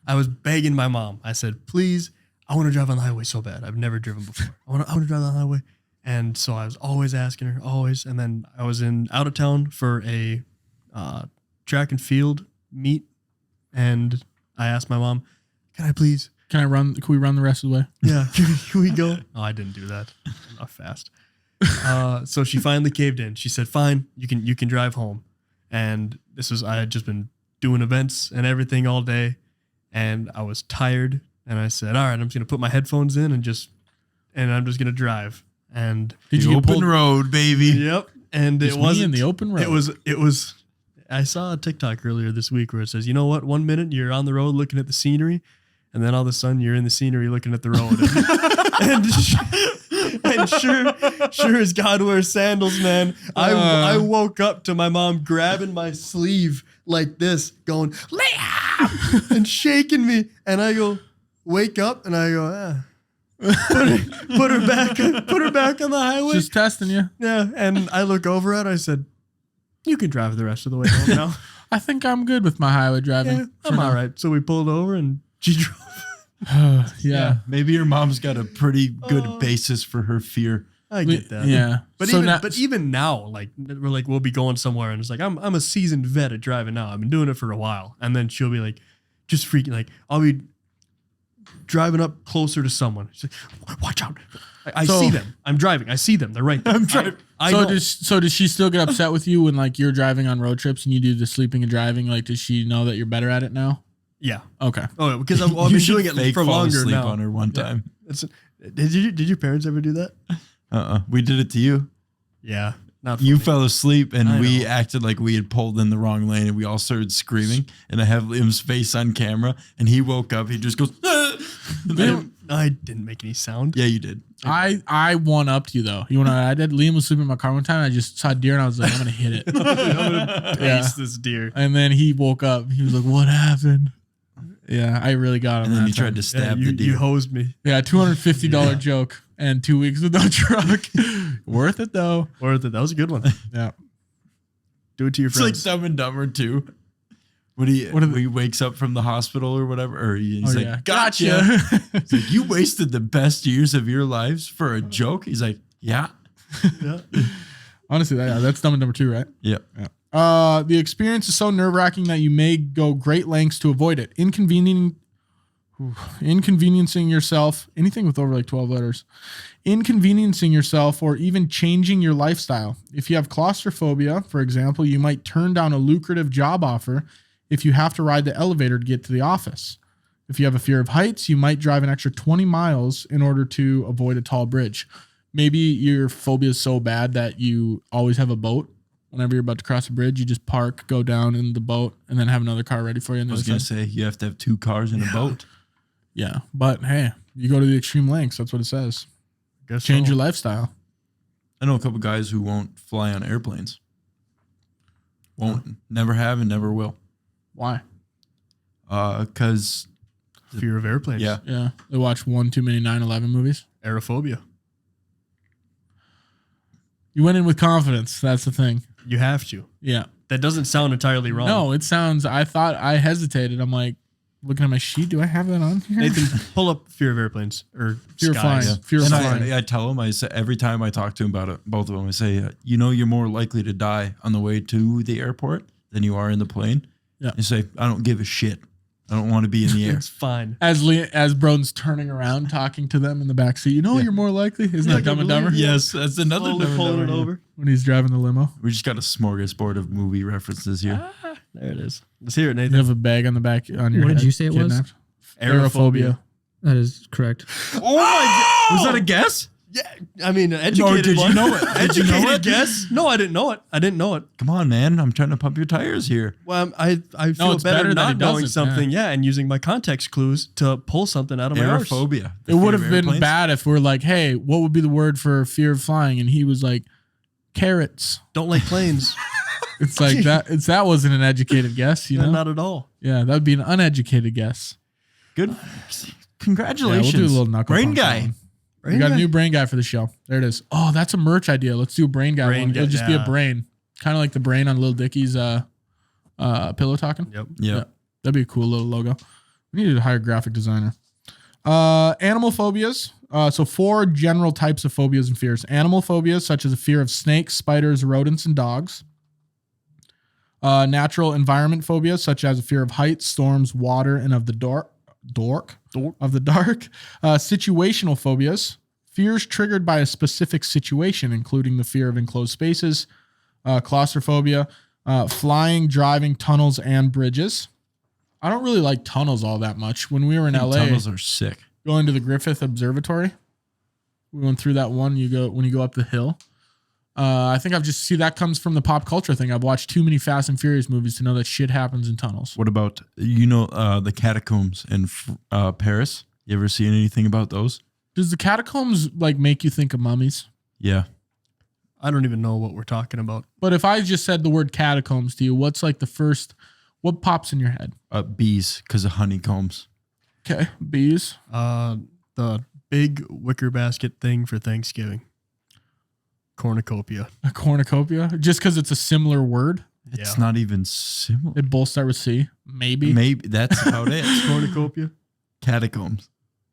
I was begging my mom. I said, please, I want to drive on the highway so bad. I've never driven before. I want to drive on the highway. And so I was always asking her, always. And then I was out of town for a track and field meet. And I asked my mom, can I please? Can we run the rest of the way? Yeah, can we go? Oh, I didn't do that. I'm not fast. So she finally caved in. She said, fine, you can drive home. And I had just been doing events and everything all day. And I was tired. And I said, all right, I'm just going to put my headphones in and I'm just going to drive. And Did the you get open pulled? road, baby. yep. And Just it me wasn't in the open road. It was, I saw a TikTok earlier this week where it says, you know what? 1 minute you're on the road looking at the scenery. And then all of a sudden you're in the scenery looking at the road. And sure as God wears sandals, man. I woke up to my mom grabbing my sleeve like this, going, Liam! And shaking me. And I go, wake up, and I go, put her back on the highway. Just testing you. Yeah. And I look over at her, I said, you can drive the rest of the way home now. I think I'm good with my highway driving. Yeah, I'm all right. So we pulled over and she drove. Yeah. Maybe your mom's got a pretty good basis for her fear. I get that. Yeah. But even now, like we'll be going somewhere and it's like I'm a seasoned vet at driving now. I've been doing it for a while. And then she'll be like just freaking like I'll be driving up closer to someone. She's like, watch out. I see them. I'm driving. I see them. They're right there. I'm driving. So does she still get upset with you when like you're driving on road trips and you do the sleeping and driving? Like, does she know that you're better at it now? Yeah. Okay. Oh, because I've been doing it for longer asleep now. on her one time. Did your parents ever do that? We did it to you. Yeah. Not You funny. fell asleep and we know. acted like we had pulled in the wrong lane and we all started screaming and I have Liam's face on camera and he woke up. He just goes, "Ah!" I didn't make any sound. Yeah, you did. I one-upped you though. You know what I did? Liam was sleeping in my car one time. I just saw a deer and I was like, I'm gonna hit it. I'm gonna pace this deer. And then he woke up. He was like, what happened? Yeah, I really got him. And then that you tried time. to stab you, the deer. You hosed me. Yeah, $250 joke and 2 weeks with no truck. Worth it though. Worth it. That was a good one. Yeah. Do it to your It's like friends. Dumb and Dumber too. When he wakes up from the hospital or whatever, or he's like, gotcha. It's like, you wasted the best years of your lives for a joke. He's like, yeah. Yeah. Honestly, that's Dumb and Dumber 2, right? Yeah. The experience is so nerve-wracking that you may go great lengths to avoid it. Inconveniencing yourself, anything with over like 12 letters, inconveniencing yourself or even changing your lifestyle. If you have claustrophobia, for example, you might turn down a lucrative job offer if you have to ride the elevator to get to the office. If you have a fear of heights, you might drive an extra 20 miles in order to avoid a tall bridge. Maybe your phobia is so bad that you always have a boat. Whenever you're about to cross a bridge, you just park, go down in the boat, and then have another car ready for you. I was going to say, you have to have 2 cars in a boat. Yeah, but hey, you go to the extreme lengths. That's what it says. Change your lifestyle. I know a couple guys who won't fly on airplanes. Won't. Never have and never will. Why? Because Fear of airplanes. Yeah. Yeah, they watch one too many 9/11 movies. Aerophobia. You went in with confidence. That's the thing. You have to. Yeah. That doesn't sound entirely wrong. No, it sounds. I hesitated. I'm like looking at my sheet. Do I have that on here? Nathan, pull up fear of airplanes or Fear of skies. flying. Fear of and flying. I tell them, I say, every time I talk to them about it, both of them, I say, you're more likely to die on the way to the airport than you are in the plane. Yeah. You say, I don't give a shit. I don't want to be in the air. It's fine. As Broden's turning around, talking to them in the back seat. You know, you're more likely. Isn't that Dumb and Dumber? Yes, that's another Slowly Dumb and pulling it Dumber. over. When he's driving the limo. We just got a smorgasbord of movie references here. There it is. Let's hear it, You Nathan. have a bag on the back on your What head. did you say it was? Kidnapped. Aerophobia. That is correct. Oh my God. Was that a guess? Yeah. I mean, educated did you one. know it? Did you know Educated it? guess? No, I didn't know it. I didn't know it. Come on, man. I'm trying to pump your tires here. Well, I feel it's better better that not he knowing doesn't, something, and using my context clues to pull something out of my arse. Aerophobia. It would have been bad if we're like, hey, what would be the word for fear of flying? And he was like, carrots. Don't like planes. It's like that. That wasn't an educated guess, you No, know? not at all. Yeah, that would be an uneducated guess. Good. Congratulations. Yeah, we'll do a little knuckle Brain punch guy. on. We got a new brain guy for the show. There it is. Oh, that's a merch idea. Let's do a brain guy Brain one. guy, It'll just be a yeah. brain. Kind of like the brain on Lil Dicky's pillow talking. Yep. Yeah. That'd be a cool little logo. We need to hire a graphic designer. Animal phobias. So 4 general types of phobias and fears. Animal phobias, such as a fear of snakes, spiders, rodents, and dogs. Natural environment phobias, such as a fear of heights, storms, water, and of the dark. Of the dark. Situational phobias, fears triggered by a specific situation, including the fear of enclosed spaces, claustrophobia, flying, driving, tunnels, and bridges. I don't really like tunnels all that much. When we were in LA, Tunnels are sick. going to the Griffith Observatory, we went through that one. When you go up the hill. I think I've just see that comes from the pop culture thing. I've watched too many Fast and Furious movies to know that shit happens in tunnels. What about, the catacombs in Paris? You ever seen anything about those? Does the catacombs like make you think of mummies? Yeah. I don't even know what we're talking about. But if I just said the word catacombs to you, what's like what pops in your head? Bees, because of honeycombs. Okay, bees. The big wicker basket thing for Thanksgiving. Cornucopia. A cornucopia? Just because it's a similar word? It's not even similar. They both start with C. Maybe. Maybe that's about it. Cornucopia. Catacombs.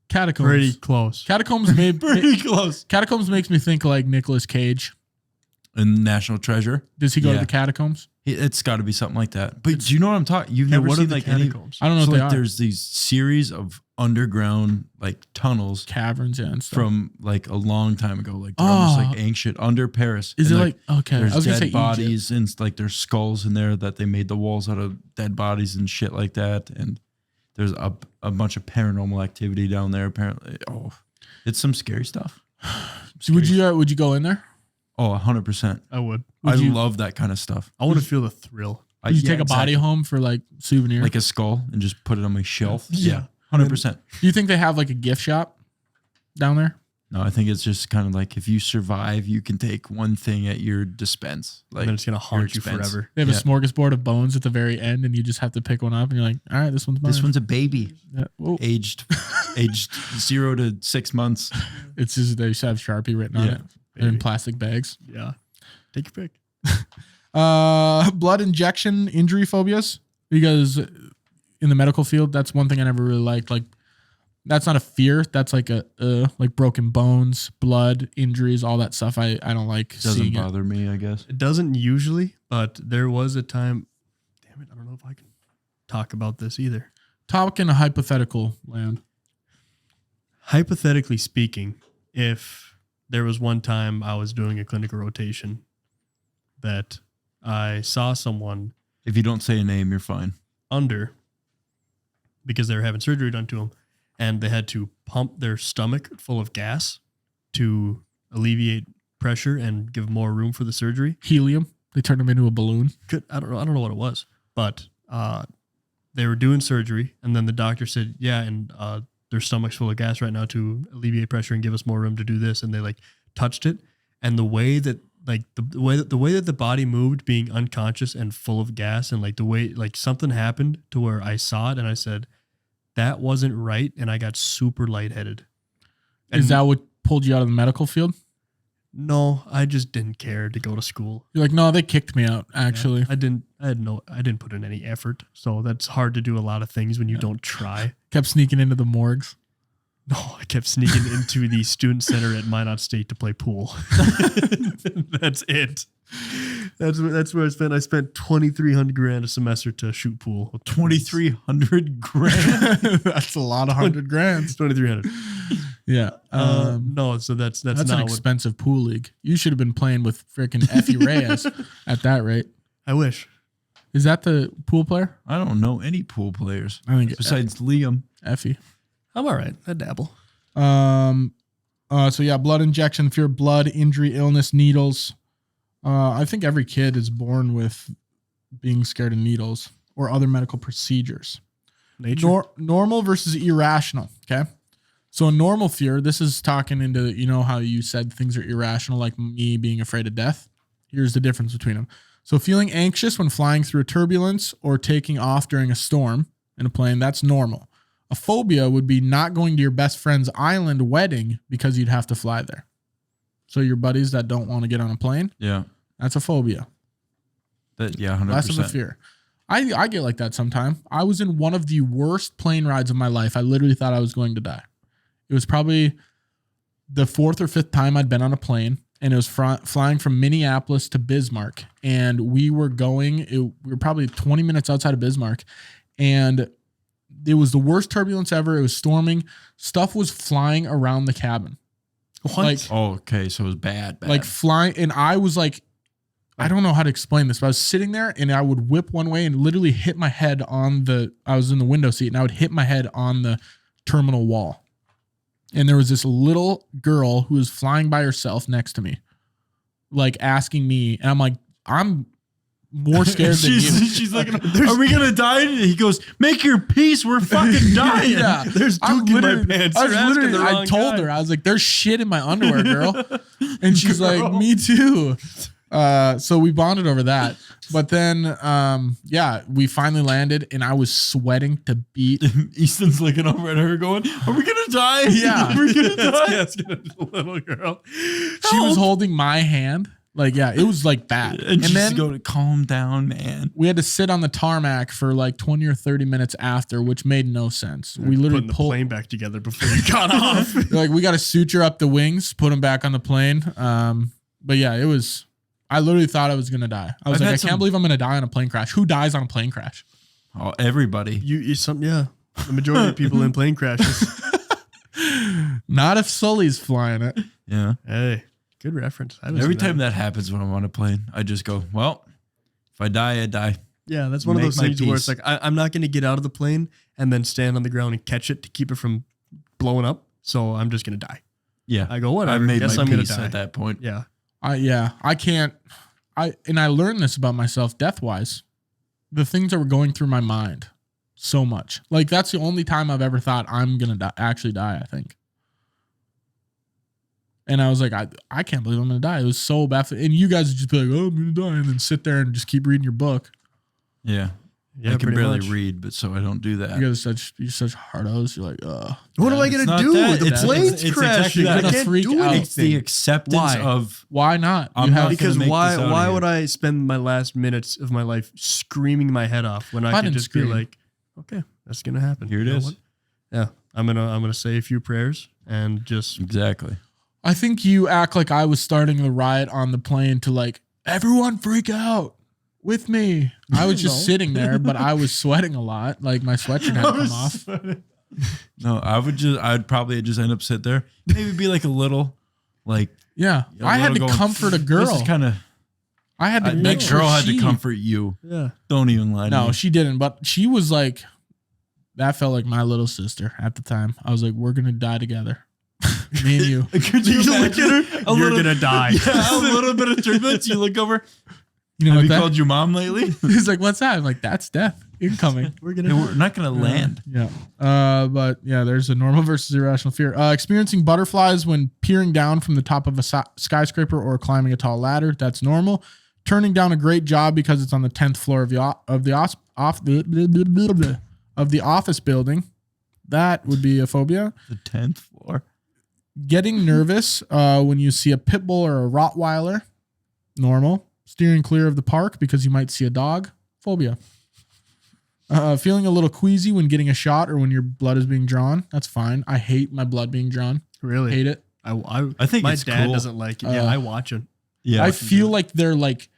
Catacombs. Pretty close. Catacombs Pretty close. Catacombs makes me think like Nicolas Cage. And National Treasure. Does he go to the catacombs? It's got to be something like that. But do you know what I'm talking? You've never seen like catacombs? I don't know what they are. There's these series of underground like tunnels Caverns and stuff. from like a long time ago. Like they're almost like ancient under Paris. Is And, it like okay? I There's was gonna say dead bodies and like there's skulls in there that they made the walls out of dead bodies and shit like that. And there's a bunch of paranormal activity down there. Apparently, it's some scary stuff. Would you go in there? Oh, 100%. I would. I love that kind of stuff. I want to feel the thrill. Would you take a body home for like souvenir? Like a skull and just put it on my shelf? Yeah. 100%. Do you think they have like a gift shop down there? No, I think it's just kind of like if you survive, you can take one thing at your dispense. Like And then it's going to haunt you forever. They have a smorgasbord of bones at the very end, and you just have to pick one up, and you're like, all right, this one's mine. This one's a baby, Yeah. aged 0 to 6 months. It's just they just have Sharpie written on it. They're in plastic bags. Yeah. Take your pick. Blood injection injury phobias, because in the medical field, that's one thing I never really liked. Like, that's not a fear. That's like like broken bones, blood, injuries, all that stuff. I don't like. Doesn't bother me, I guess. It doesn't usually, but there was a time. Damn it. I don't know if I can talk about this either. Talk in a hypothetical land. Hypothetically speaking, if there was one time I was doing a clinical rotation that I saw someone If you don't say a name, you're fine. under because they were having surgery done to them and they had to pump their stomach full of gas to alleviate pressure and give more room for the surgery. Helium. They turned them into a balloon. I don't know what it was, but they were doing surgery and then the doctor said, yeah, and their stomach's full of gas right now to alleviate pressure and give us more room to do this. And they like touched it. And the way that like the way that the body moved, being unconscious and full of gas, and like the way like something happened to where I saw it and I said, that wasn't right. And I got super lightheaded. And Is that what pulled you out of the medical field? no, I just didn't care to go to school. You're like, no, they kicked me out, actually. Yeah, I didn't put in any effort. So that's hard to do a lot of things when you don't try. Kept sneaking into the morgues. No, I kept sneaking into the student center at Minot State to play pool. That's it. That's where I spent. I spent $2,300 a semester to shoot pool. 2,300 grand. That's a lot of $100,000. 2,300. Yeah. No, so that's That's not an expensive pool league. You should have been playing with freaking Effie Reyes at that rate. I wish. Is that the pool player? I don't know any pool players I think besides Liam. Effie. I'm all right. I dabble. So yeah, blood injection, fear of blood, injury, illness, needles. I think every kid is born with being scared of needles or other medical procedures. Nature. Normal versus irrational. Okay. So a normal fear, this is talking into, you know, how you said things are irrational, like me being afraid of death. Here's the difference between them. So feeling anxious when flying through a turbulence or taking off during a storm in a plane, that's normal. A phobia would be not going to your best friend's island wedding because you'd have to fly there. So your buddies that don't want to get on a plane, Yeah. that's a phobia. 100%. Less of a fear. I get like that sometime. I was in one of the worst plane rides of my life. I literally thought I was going to die. It was probably the 4th or 5th time I'd been on a plane, and it was flying from Minneapolis to Bismarck. And we were probably 20 minutes outside of Bismarck, and it was the worst turbulence ever. It was storming. Stuff was flying around the cabin. What? Like, Oh, okay. So it was bad. like flying. And I was like, I don't know how to explain this, but I was sitting there and I would whip one way and literally hit my head I was in the window seat and I would hit my head on the terminal wall. And there was this little girl who was flying by herself next to me. like asking me, and I'm like, I'm more scared than you. She's like, are we gonna die? And he goes, make your peace. We're fucking dying. Yeah, There's Duke in my pants. I told her, I was like, there's shit in my underwear, girl. And she's like, me too. So we bonded over that. But then, we finally landed and I was sweating to beat. Easton's looking over at her going, are we gonna die? Yeah. We're gonna die. It's gonna little girl. She was holding my hand. Like, yeah, it was like bad. And she's then going to calm down, man. We had to sit on the tarmac for like 20 or 30 minutes after, which made no sense. We literally putting the plane back together before you got off. Like, we got to suture up the wings, put them back on the plane. But yeah, it was. I literally thought I was gonna die. I was like, I can't believe I'm gonna die on a plane crash. Who dies on a plane crash? Oh, everybody. The majority of people in plane crashes. Not if Sully's flying it. Yeah. Hey, good reference. Every time that happens when I'm on a plane, I just go, well, if I die, I die. Yeah, that's one of those things where it's like, I'm not going to get out of the plane and then stand on the ground and catch it to keep it from blowing up. So I'm just going to die. Yeah. I go, whatever. I made Guess my I'm going peace to die at that point. Yeah. I can't. I learned this about myself death-wise. The things that were going through my mind so much. Like, that's the only time I've ever thought I'm going to actually die, I think. And I was like, I can't believe I'm going to die. It was so bad. And you guys would just be like, oh, I'm going to die. And then sit there and just keep reading your book. Yeah. Yeah, I can barely much. read, but so I don't do that. You guys are such hardos. You're like, what am I going to do? The plane's crashing. Exactly I can't do anything. It's the acceptance of why not? Because why would I spend my last minutes of my life screaming my head off when I could just be like, okay, that's going to happen. Here it is. Yeah, I'm gonna say a few prayers and just exactly. I think you act like I was starting the riot on the plane to like, everyone freak out with me. I was just sitting there, but I was sweating a lot. Like, my sweatshirt had come off. No, I'd probably just end up sit there. Maybe be like a little, like, yeah. I had to comfort a girl. This is kind of. I had to make sure girl had to comfort you. Yeah. Don't even lie to me. No, she didn't. But she was like, that felt like my little sister at the time. I was like, we're gonna die together. Me and you. Could you look at her? You're gonna die. Yeah, a little bit of turbulence. You look over. You know, have what you called your mom lately? He's like, what's that? I'm like, that's death incoming. We're not gonna land. Yeah. But yeah, there's a normal versus irrational fear. Experiencing butterflies when peering down from the top of a skyscraper or climbing a tall ladder. That's normal. Turning down a great job because it's on the 10th floor of the office building. That would be a phobia. The 10th floor. Getting nervous when you see a pit bull or a Rottweiler. Normal. Steering clear of the park because you might see a dog. Phobia. Feeling a little queasy when getting a shot or when your blood is being drawn. That's fine. I hate my blood being drawn. Really? Hate it. I think my it's dad cool. doesn't like it. Yeah, I watch it. Yeah. I feel like they're like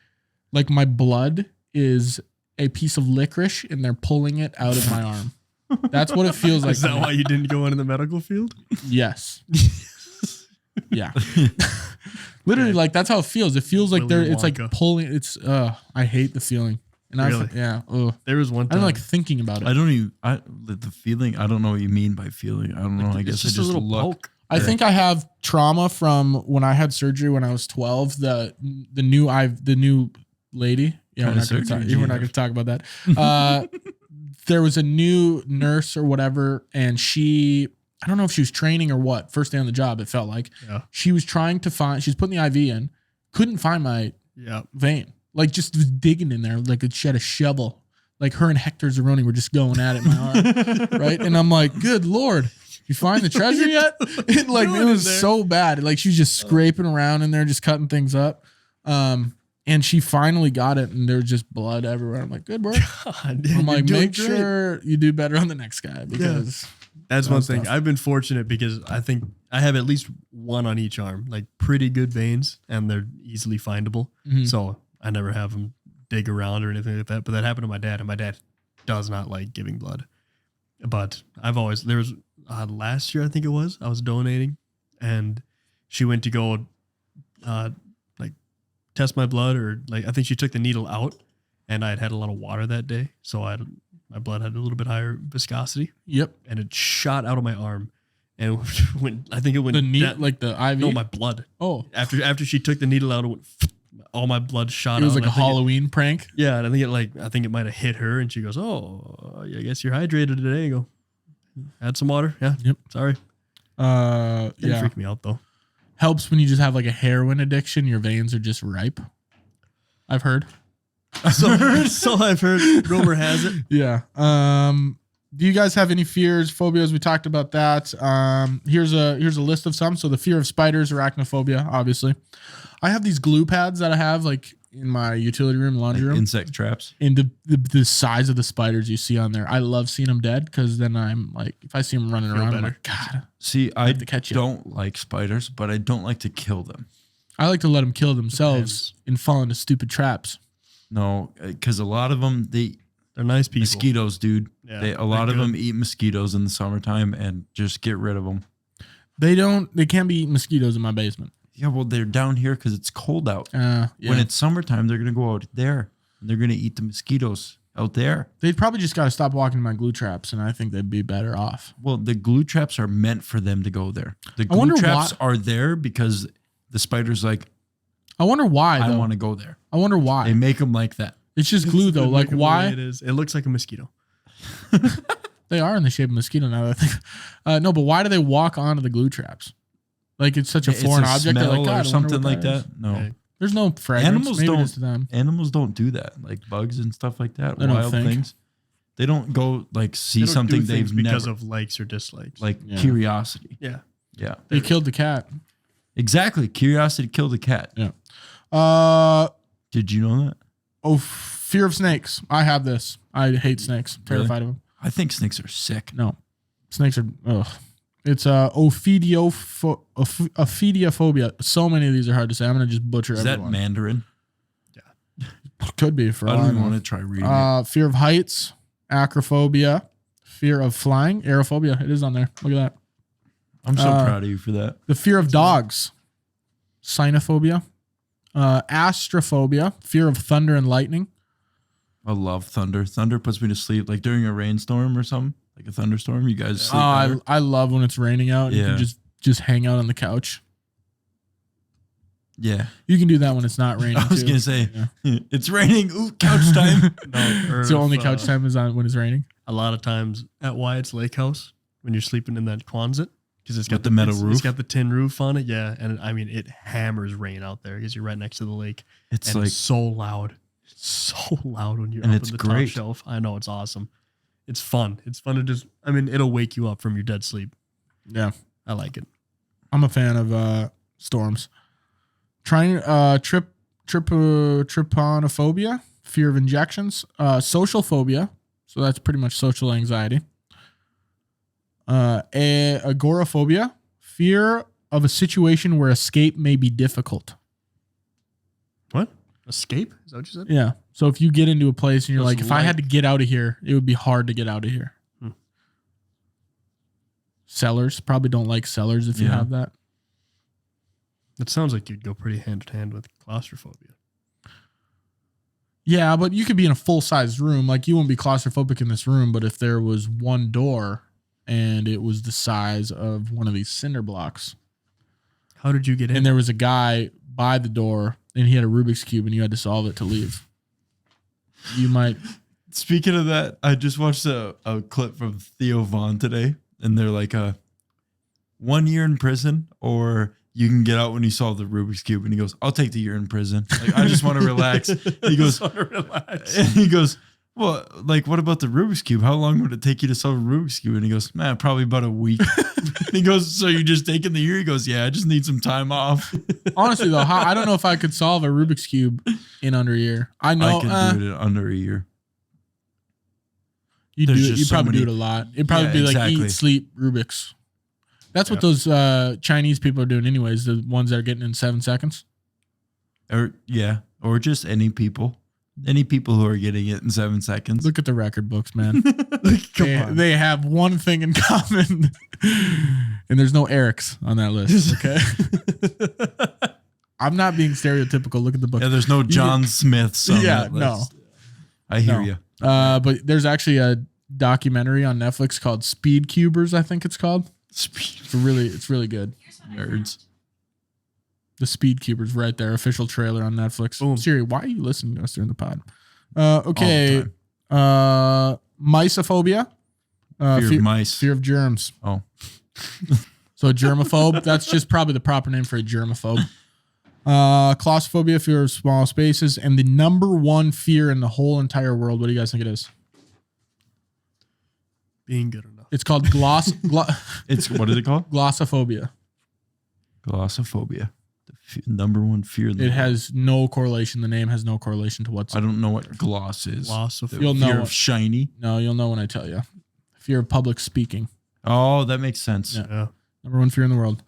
my blood is a piece of licorice and they're pulling it out of my arm. That's what it feels like. Is that why you didn't go into the medical field? Yes. Yeah. Literally, like, that's how it feels. It feels like it's like pulling. It's I hate the feeling. And really? There was one time. I don't like thinking about it. The feeling. I don't know what you mean by feeling. I don't know. I guess just I just a little look. poke. I think I have trauma from when I had surgery when I was 12. The new lady. Yeah, we're not going to talk about that. There was a new nurse or whatever, and I don't know if she was training or what. First day on the job, it felt like. Yeah. She was trying to find. She's putting the IV in, couldn't find my vein. Like, just was digging in there like she had a shovel. Like, her and Hector Zeroni were just going at it in my arm, right? And I'm like, good Lord. You find the treasure yet? It was so bad. Like, she was just scraping around in there, just cutting things up. And she finally got it, and there was just blood everywhere. I'm like, good work. I'm like, make sure you do better on the next guy because that's one thing. I've been fortunate because I think I have at least one on each arm, like pretty good veins, and they're easily findable. Mm-hmm. So I never have them dig around or anything like that. But that happened to my dad, and my dad does not like giving blood. But there was last year, I think it was, I was donating, and she went to go test my blood, or like I think she took the needle out, and I had a lot of water that day, so my blood had a little bit higher viscosity. Yep. And it shot out of my arm, and when I think it went The needle, like the IV. no, my blood. Oh, After she took the needle out, it went, all my blood shot out. it was like and a Halloween prank. Yeah, and I think it might have hit her, and she goes, "Oh, I guess you're hydrated today." You go, add some water. Yeah. Yep. Sorry. Didn't Yeah. freak me out though. Helps when you just have like a heroin addiction. Your veins are just ripe. I've heard. So I've heard. Rumor has it. Yeah. Do you guys have any fears, phobias? We talked about that. Here's a list of some. So the fear of spiders, arachnophobia, obviously. I have these glue pads that I have like in my utility room, laundry room. Insect traps. And the size of the spiders you see on there, I love seeing them dead because then I'm like, if I see them running around, I'm like, God. See, I have to catch you. don't like spiders, but I don't like to kill them. I like to let them kill themselves and fall into stupid traps. No, because a lot of them, They're nice people. mosquitoes, dude. Yeah, A lot they're of them good. eat mosquitoes in the summertime, and just get rid of them. They can't be eating mosquitoes in my basement. Yeah, well, they're down here because it's cold out. Yeah. When it's summertime, they're gonna go out there, and they're gonna eat the mosquitoes out there. They'd probably just got to stop walking my glue traps, and I think they'd be better off. Well, the glue traps are meant for them to go there. The I wonder glue traps why- are there because the spider's like, I wonder why, I though. want to go there. I wonder why. They make them like that. It's just glue, though. Like, Look at the way why? It is. It looks like a mosquito. They are in the shape of a mosquito now that I think. No, but why do they walk onto the glue traps? Like, it's such a It's foreign object. They're smell like, God, I or wonder something what like is. that. No, Right. There's no fragrance. Animals Maybe it don't- is to them. animals don't do that. Like bugs and stuff like that. I don't Wild think. things. They don't go like see They don't something do things they've because never of likes or dislikes. like Yeah. curiosity. yeah. Yeah, They killed the cat. exactly. Curiosity killed a cat. Yeah. Did you know that? Oh, fear of snakes. I have this. I hate snakes. Terrified of them. I think snakes are sick. No, snakes are. Ugh. It's ophidiophobia. So many of these are hard to say. I'm gonna just butcher Is that everyone. Mandarin? Could be for I all don't I even know. want to try reading it. Fear of heights, acrophobia, fear of flying, aerophobia. It is on there. Look at that. I'm so proud of you for that. The fear of dogs, cynophobia, astrophobia, fear of thunder and lightning. I love thunder. Thunder puts me to sleep. Like during a rainstorm or something, like a thunderstorm. You guys sleep better? I love when it's raining out. And You Yeah. can just hang out on the couch. Yeah. You can do that when it's not raining. I was too. gonna say Yeah. it's raining. Ooh, couch time. It's the only couch time is on when it's raining. A lot of times at Wyatt's Lake House, when you're sleeping in that Quonset, because it's got With the metal It's roof? got the tin roof on it. Yeah, and I mean it hammers rain out there because you're right next to the lake. It's and like it's so loud. It's so loud when you're And up it's in the great. top shelf. I know, it's awesome. It's fun. It's fun to just. I mean, it'll wake you up from your dead sleep. Yeah. I like it. I'm a fan of storms. Trypanophobia, fear of injections. Social phobia, so that's pretty much social anxiety. Agoraphobia, fear of a situation where escape may be difficult. What? Escape? Is that what you said? Yeah. So if you get into a place and you're Just like, if I had to like- get out of here, it would be hard to get out of here. Hmm. Cellars, probably don't like cellars if you Yeah. have that. It sounds like you'd go pretty hand in hand with claustrophobia. Yeah, but you could be in a full-sized room. Like, you wouldn't be claustrophobic in this room, but if there was one door and it was the size of one of these cinder blocks, How did you get in? and there was a guy by the door and he had a Rubik's Cube and you had to solve it to leave, you might... Speaking of that, I just watched a clip from Theo Vaughn today, and they're like, 1 year in prison, or you can get out when you solve the Rubik's Cube. And he goes, I'll take the year in prison. Like, I just want to relax. He goes, relax. and he goes, well, like, what about the Rubik's Cube? How long would it take you to solve a Rubik's Cube? And he goes, man, probably about a week. And he goes, so you just taking the year? He goes, yeah, I just need some time off. Honestly, though, I don't know if I could solve a Rubik's Cube in under a year. I know. I can do it in under a year. You There's do it. just You so probably do it many- a lot. It'd probably Yeah, be like exactly. eat, sleep, Rubik's. That's what those Chinese people are doing anyways, the ones that are getting in 7 seconds. Or just any people who are getting it in 7 seconds. Look at the record books, man. Come on. They have one thing in common. And there's no Erics on that list, okay? I'm not being stereotypical. Look at the book. Yeah, there's no John Smiths on Yeah, that no. list. I hear No. you. But there's actually a documentary on Netflix called Speed Cubers, I think it's called. It's really good. Nerds. The Speed Keeper's right there. Official trailer on Netflix. Boom. Siri, why are you listening to us during the pod? All Okay. the Mysophobia. Fear of mice. Fear of germs. Oh. So a germaphobe. That's just probably the proper name for a germaphobe. Claustrophobia, fear of small spaces, and the number one fear in the whole entire world. What do you guys think it is? Being good enough. It's called It's what is it called? glossophobia. Glossophobia. The number one fear. In the It world. has no correlation. The name has no correlation to what's. I don't know what gloss is. Glossophobia. You'll Fear know. of shiny. No, you'll know when I tell you. Fear of public speaking. Oh, that makes sense. Yeah. Yeah. Number one fear in the world.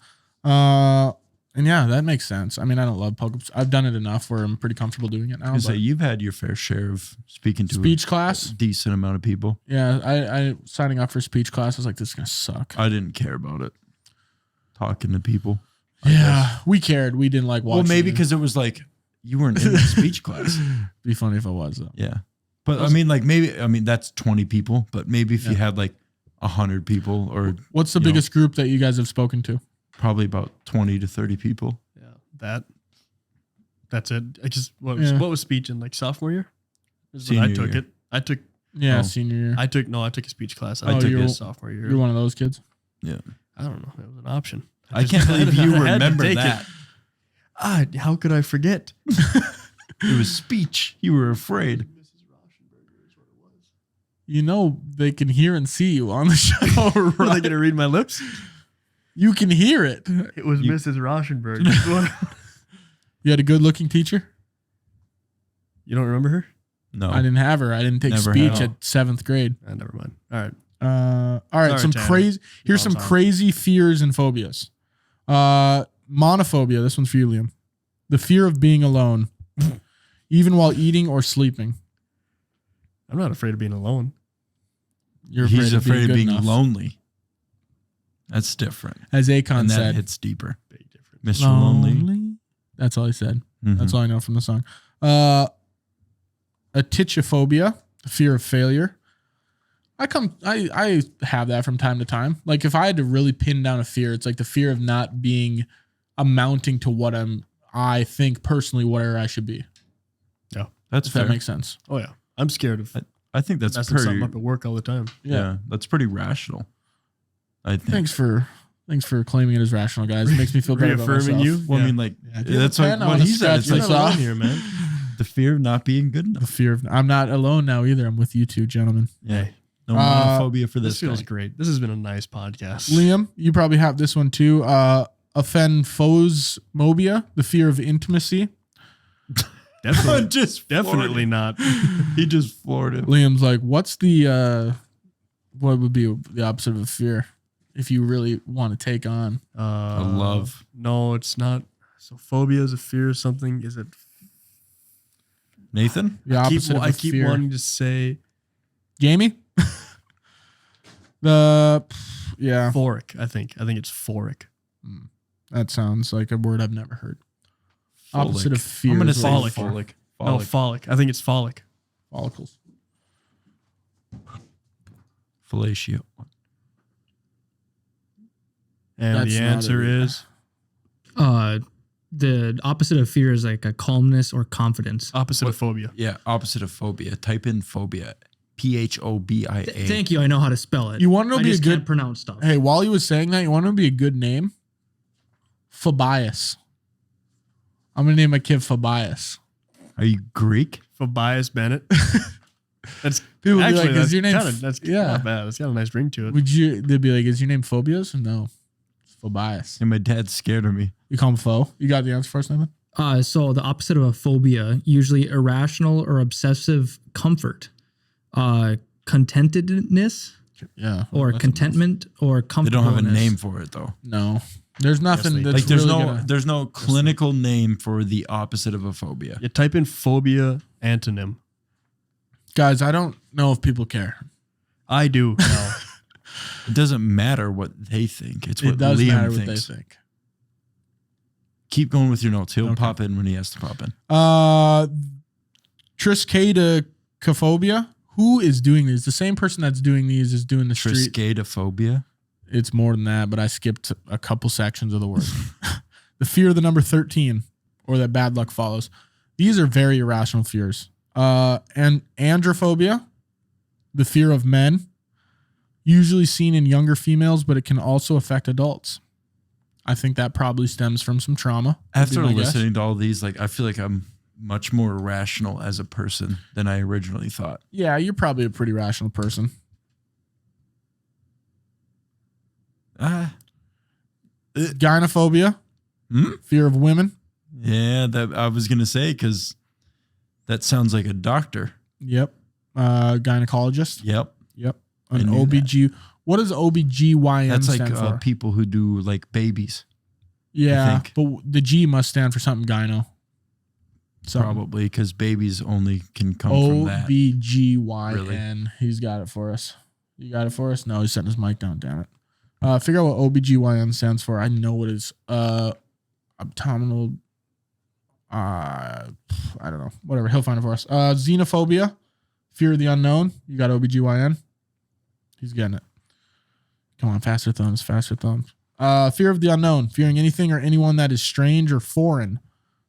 And yeah, that makes sense. I mean, I don't love public. I've done it enough where I'm pretty comfortable doing it now. I say but you've had your fair share of speaking to speech a class. decent amount of people. Yeah, I signing up for speech class. I was like, this is gonna suck. I didn't care about it. Talking to people. I Yeah, guess. we cared. We didn't like watching. Well, maybe it. because it was like you weren't in the speech class. Be funny if it was though. Yeah. But I mean, that's 20 people, but maybe if you had like 100 people or What's the you know, biggest group that you guys have spoken to? probably about 20 to 30 people. Yeah. That's it. What Yeah. was speech in like sophomore year? This is when I Senior took year. it. I took Yeah, Oh. senior year. I took a speech class. Oh, I took you're- it sophomore year. You're one of those kids. Yeah. I don't know. It was an option. I can't believe you I had to remember take that. it. How could I forget? It was speech. You were afraid. You know they can hear and see you on the show, Were they right? going to read my lips? You can hear it. It was You- Mrs. Rauschenberg. You had a good-looking teacher. You don't remember her? No. I didn't have her. I didn't take Never speech had. at 7th grade. Never mind. All right. All right, Sorry, some Tanner. crazy. Here's some Sorry. crazy fears and phobias. Monophobia. This one's for you, Liam. The fear of being alone, even while eating or sleeping. I'm not afraid of being alone. You're He's afraid of good being enough. lonely. That's different. As Akon And that said, hits deeper. Big difference. Mr. Lonely. That's all he said. Mhm. That's all I know from the song. Atychophobia, the fear of failure. I have that from time to time. Like if I had to really pin down a fear, it's like the fear of not being amounting to what I think personally where I should be. That's If fair. that makes sense. Oh, yeah. I'm scared of I think that's messing pretty. something up at work all the time. Yeah, that's pretty rational. I think. Thanks for claiming it as rational, guys. It makes me feel better about Reaffirming myself. you? Well, I Yeah. mean, like Yeah, give that's a like 10, I what wanna he said. scratch It's You're like not yourself. alone here, man. the fear of not being good The enough. fear of I'm not alone now either. I'm with you two gentlemen. Yeah, Hey, no monophobia for this this. feels guy. great. This has been a nice podcast. Liam, you probably have this one too. Aphenphosmobia, the fear of intimacy. Definitely, Just definitely not. He just floored it. Liam's like, what's the what would be the opposite of a fear if you really want to take on? A love. No, it's not. So phobia is a fear of something. Is it? Nathan? The opposite of a I keep fear. wanting to say Jamie? Yeah, phoric. I think it's phoric. that sounds like a word I've never heard. Opposite Folic. of fear. I'm gonna is say what- folic. No, phallic. I think it's phallic. follicles. Fellatio. And That's the not answer it. is The opposite of fear is like a calmness or confidence. opposite of phobia. Yeah, opposite of phobia. Type in phobia. Phobia. Thank you. I know how to spell it. You want to know I be a just good can't pronounce stuff. Hey, while he was saying that, you want to be a good name? Phobias. I'm gonna name my kid Phobias. Are you Greek? Phobias Bennett. That's People would be actually like, that's "Is your name kinda, F-" that's Yeah. not bad. It's got a nice ring to it. Would you? They'd be like, "Is your name Phobias?" No, it's Phobias. And my dad's scared of me. You call him Pho. You got the answer first, Nathan? So the opposite of a phobia, usually irrational or obsessive comfort, contentedness Yeah. or that's contentment or They comfortable. don't have a name for it though. No, there's nothing they- that's Like there's really no gonna- there's no clinical name for the opposite of a phobia. You type in phobia antonym. Guys, I don't know if people care. I do. now. It doesn't matter what they think. It's what It does Liam matter what thinks. they think. Keep going with your notes. He'll Okay. pop in when he has to pop in. Triskaidekaphobia. Who is doing these? The same person that's doing these is doing the street. Triskaidekaphobia. It's more than that, but I skipped a couple sections of the word. The fear of the number 13, or that bad luck follows. These are very irrational fears. And androphobia, the fear of men, usually seen in younger females, but it can also affect adults. I think that probably stems from some trauma. After listening to all these, like I feel like I'm much more rational as a person than I originally thought. Yeah, you're probably a pretty rational person. Gynophobia, fear of women. Yeah, that I was gonna say because that sounds like a doctor. Yep. Gynecologist. Yep. An OBG. What does OBGYN That's like stand for? people who do like babies. Yeah, think. but the G must stand for something gyno. Probably because babies only can come from that. OBGYN. Really? He's got it for us. You got it for us? No, he's setting his mic down. Damn it. Figure out what OBGYN stands for. I know what it is. Abdominal. I don't know. Whatever. He'll find it for us. Xenophobia. Fear of the unknown. You got OBGYN. He's getting it. Come on. Faster thumbs. Faster thumbs. Fear of the unknown. Fearing anything or anyone that is strange or foreign.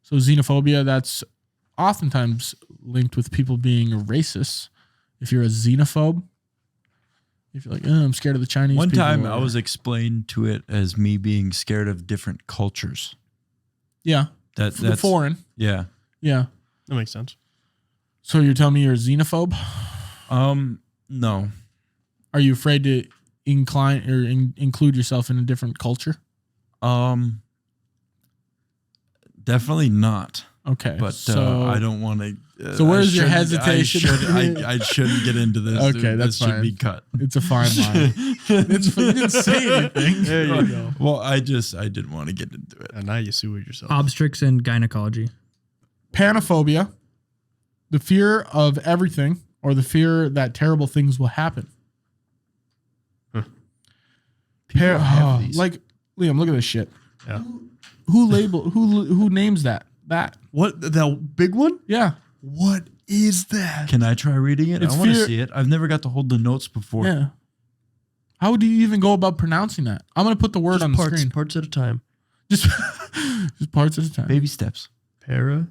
So xenophobia, that's oftentimes linked with people being racist. If you're a xenophobe, if you're like, I'm scared of the Chinese One people, time or- I was explained to it as me being scared of different cultures. Yeah. That's Foreign. Yeah. Yeah. That makes sense. So you're telling me you're a xenophobe? No. Are you afraid to include yourself in a different culture? Definitely not. Okay. But so I don't want to. So where's your hesitation? I shouldn't get into this. Okay, dude. that's this should fine. be cut. It's a fine line. You didn't say anything. There you go. Well, I didn't want to get into it. And now you sue yourself. Obstetrics and gynecology. Panophobia, the fear of everything or the fear that terrible things will happen. People have these. Like Liam, look at this shit. Yeah. Who names that? What? That big one? Yeah. What is that? Can I try reading it? It's I want to fear- see it. I've never got to hold the notes before. Yeah. How do you even go about pronouncing that? I'm gonna put the word Just on the parts, screen. parts at a time. Just parts at a time. Baby steps. Para,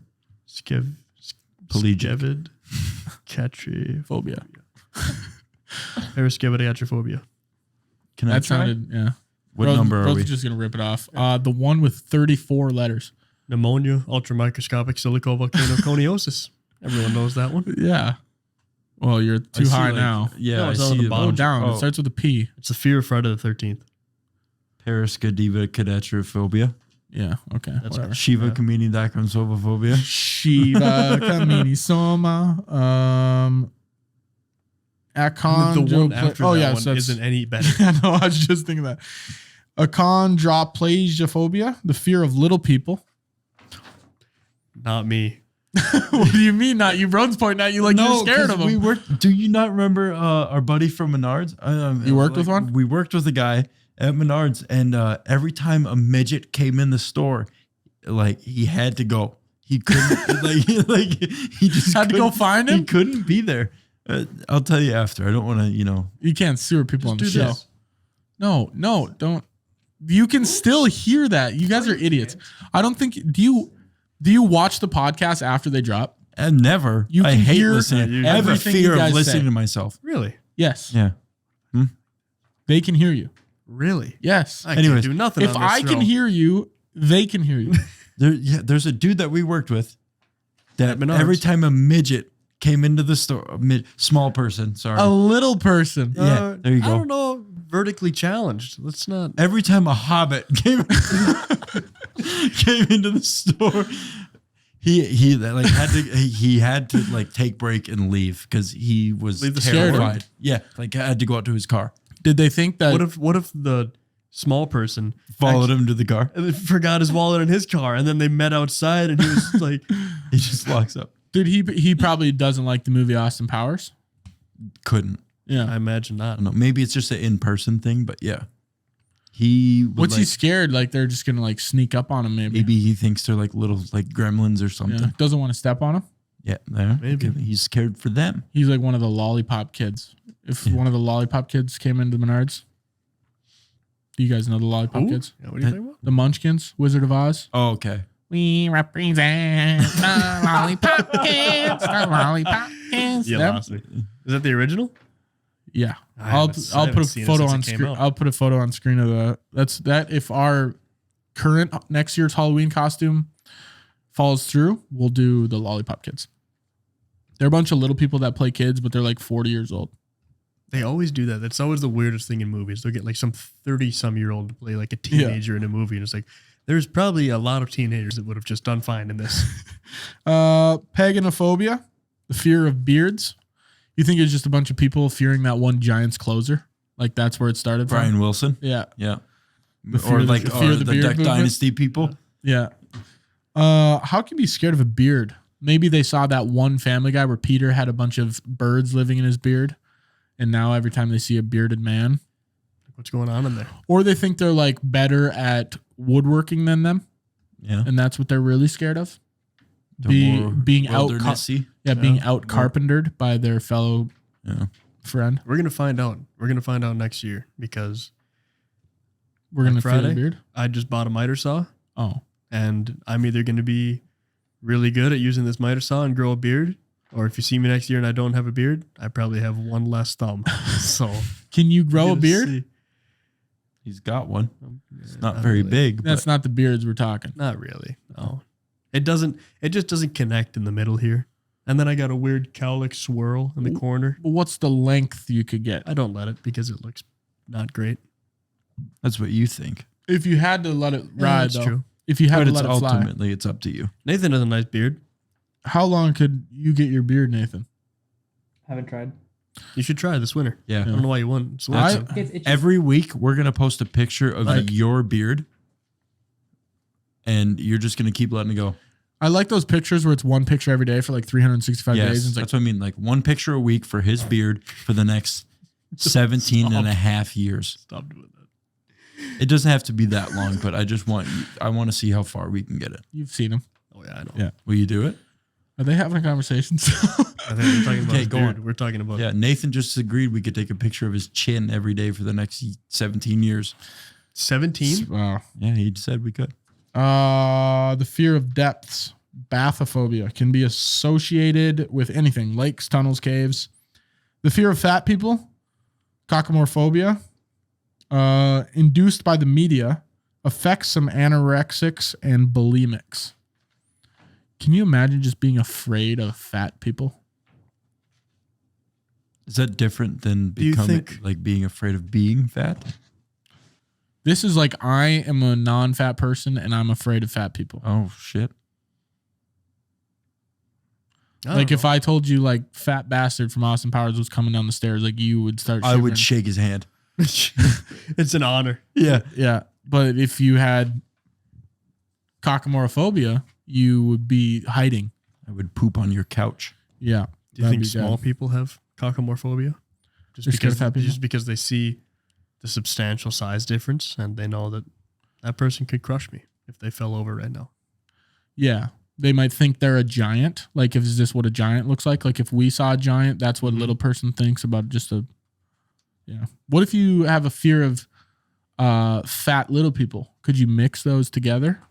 Pelagic. skevid, catry, Phobia. paraskevadiatrophobia. Can I That try? sounded, yeah. What Broden- number are Broden's we? just gonna rip it off. The one with 34 letters. Pneumonia, ultramicroscopic silicovolcanoconiosis. Everyone knows that one. Yeah. Well, you're I too see, high like- now. Yeah, No, I it's on see the it. bottom. Go down. Oh. It starts with a P. It's the fear of Friday the 13th. Paraskadiva Yeah. Okay. That's Whatever. Shiva Yeah. Kamini Dakonsovophobia. Shiva Kamini Soma. Akon. The one after Oh that yeah. one So it's- isn't any better. I know. I was just thinking that. Achondroplasiophobia, the fear of little people. Not me. What do you mean? Not you? Broden's pointing at you like you're scared of them. We worked. Do you not remember our buddy from Menards? You worked with one? We worked with a guy at Menards, and every time a midget came in the store, like he had to go. He couldn't. He just Had to go couldn't- find He him? couldn't be there. I'll tell you after. I don't want to. You can't sewer people on the Just do show. this. No, don't. You can still hear that. You guys are idiots. I don't think. Do you watch the podcast after they drop? And never. You I can hate hear listening. I have a everything fear you of guys listening say. to myself. Really? Yes. Yeah. They can hear you. Really? Yes. I Anyways, can't do nothing. If on this I can throw. hear you, they can hear you. There's a dude that we worked with that At Menards. every time a midget came into the store, small person, sorry. A little person. Yeah, there you I go. don't know. Vertically challenged. Let's not. Every time a hobbit came into the store, he like had to like take break and leave because he was Leave the store? terrified. Yeah, like had to go out to his car. Did they think that? What if the small person Followed him to the car. forgot his wallet in his car, and then they met outside, and he was like, He just locks up. Did he probably doesn't like the movie Austin Powers? Couldn't. Yeah. I imagine I not. don't know. Maybe it's just an in-person thing, but yeah. He would What's he like, scared? Like they're just gonna like sneak up on him? Maybe he thinks they're like little like gremlins or Yeah. something. Doesn't want to step on him. Yeah, there. Maybe. He's scared for them. He's like one of the lollipop kids. If one of the lollipop kids came into Menards, Do you guys know the Lollipop Who? Kids? Yeah, what are you talking about? The Munchkins, Wizard of Oz. Oh, okay. We represent the Lollipop Kids, the Lollipop Kids. You Them? lost me. Is that the original? Yeah, I I'll haven't put a seen it photo since on it came screen. out. I'll put a photo on screen of that. If our current next year's Halloween costume falls through, we'll do the Lollipop Kids. They're a bunch of little people that play kids, but they're like 40 years old. They always do that. That's always the weirdest thing in movies. They'll get like some 30-some-year-old to play like a teenager in a movie, and it's like there's probably a lot of teenagers that would have just done fine in this. Paganophobia, the fear of beards. You think it's just a bunch of people fearing that one Giants closer? Like that's where it started from? Brian Wilson. Yeah. Yeah. fear Or of the- like the fear of the the beard Duck movement? Dynasty people. Yeah. How can you be scared of a beard? Maybe they saw that one Family Guy where Peter had a bunch of birds living in his beard. And now every time they see a bearded man. What's going on in there? Or they think they're like better at woodworking than them. Yeah. And that's what they're really scared of. They're more Being out wildernessy. being out carpentered by their fellow Yeah. friend. We're gonna find out. We're gonna find out next year because We're gonna Like fear the Friday? beard. I just bought a miter saw, Oh. and I'm either gonna be really good at using this miter saw and grow a beard, or if you see me next year and I don't have a beard, I probably have one less thumb. So Can you grow a we're gonna beard? see. He's got one. It's not Not very really. big. That's But not the beards we're talking. Not really. No, it doesn't. It just doesn't connect in the middle here. And then I got a weird cowlick swirl in the corner. But what's the length you could get? I don't let it because it looks not great. that's what you think. If you had to let it Yeah, ride, that's though. true. If you had But to it's let it fly. ultimately it's up to you. Nathan has a nice beard. How long could you get your beard, Nathan? Haven't tried. You should try this winter. Yeah. I don't know why you wouldn't. It's I- awesome. Every week we're gonna post a picture of Like- your beard, and you're just gonna keep letting it go. I like those pictures where it's one picture every day for like 365 days. Yes, And it's like, that's what I mean. Like one picture a week for his beard for the next 17 and a half years. Stop doing that. It doesn't have to be that long, but I want to see how far we can get it. you've seen them. Oh yeah, I know. Yeah. Will you do it? Are they having a conversation? I think we're talking about Okay, his go beard. on. We're talking about Yeah, Nathan just agreed we could take a picture of his chin every day for the next 17 years. 17. Wow. Yeah, he said we could. The fear of depths, bathyphobia, can be associated with anything, lakes, tunnels, caves. The fear of fat people, cockamorphobia, induced by the media, affects some anorexics and bulimics. Can you imagine just being afraid of fat people? Is that different than you becoming think- like being afraid of being fat? This is like I am a non-fat person and I'm afraid of fat people. Oh shit. Like if I told you like fat bastard from Austin Powers was coming down the stairs, like you would start I shivering. would shake his hand. it's an honor. Yeah. Yeah. But if you had cockamorophobia, you would be hiding. I would poop on your couch. Yeah. Do you that'd think be small good. people have cockamorphobia? Just They're scared because of fat people? just because they see the substantial size difference and they know that that person could crush me if they fell over right now. Yeah. They might think they're a giant. Like, is this what a giant looks like? Like, if we saw a giant, that's what a little person thinks about just a. Yeah. What if you have a fear of fat little people? Could you mix those together?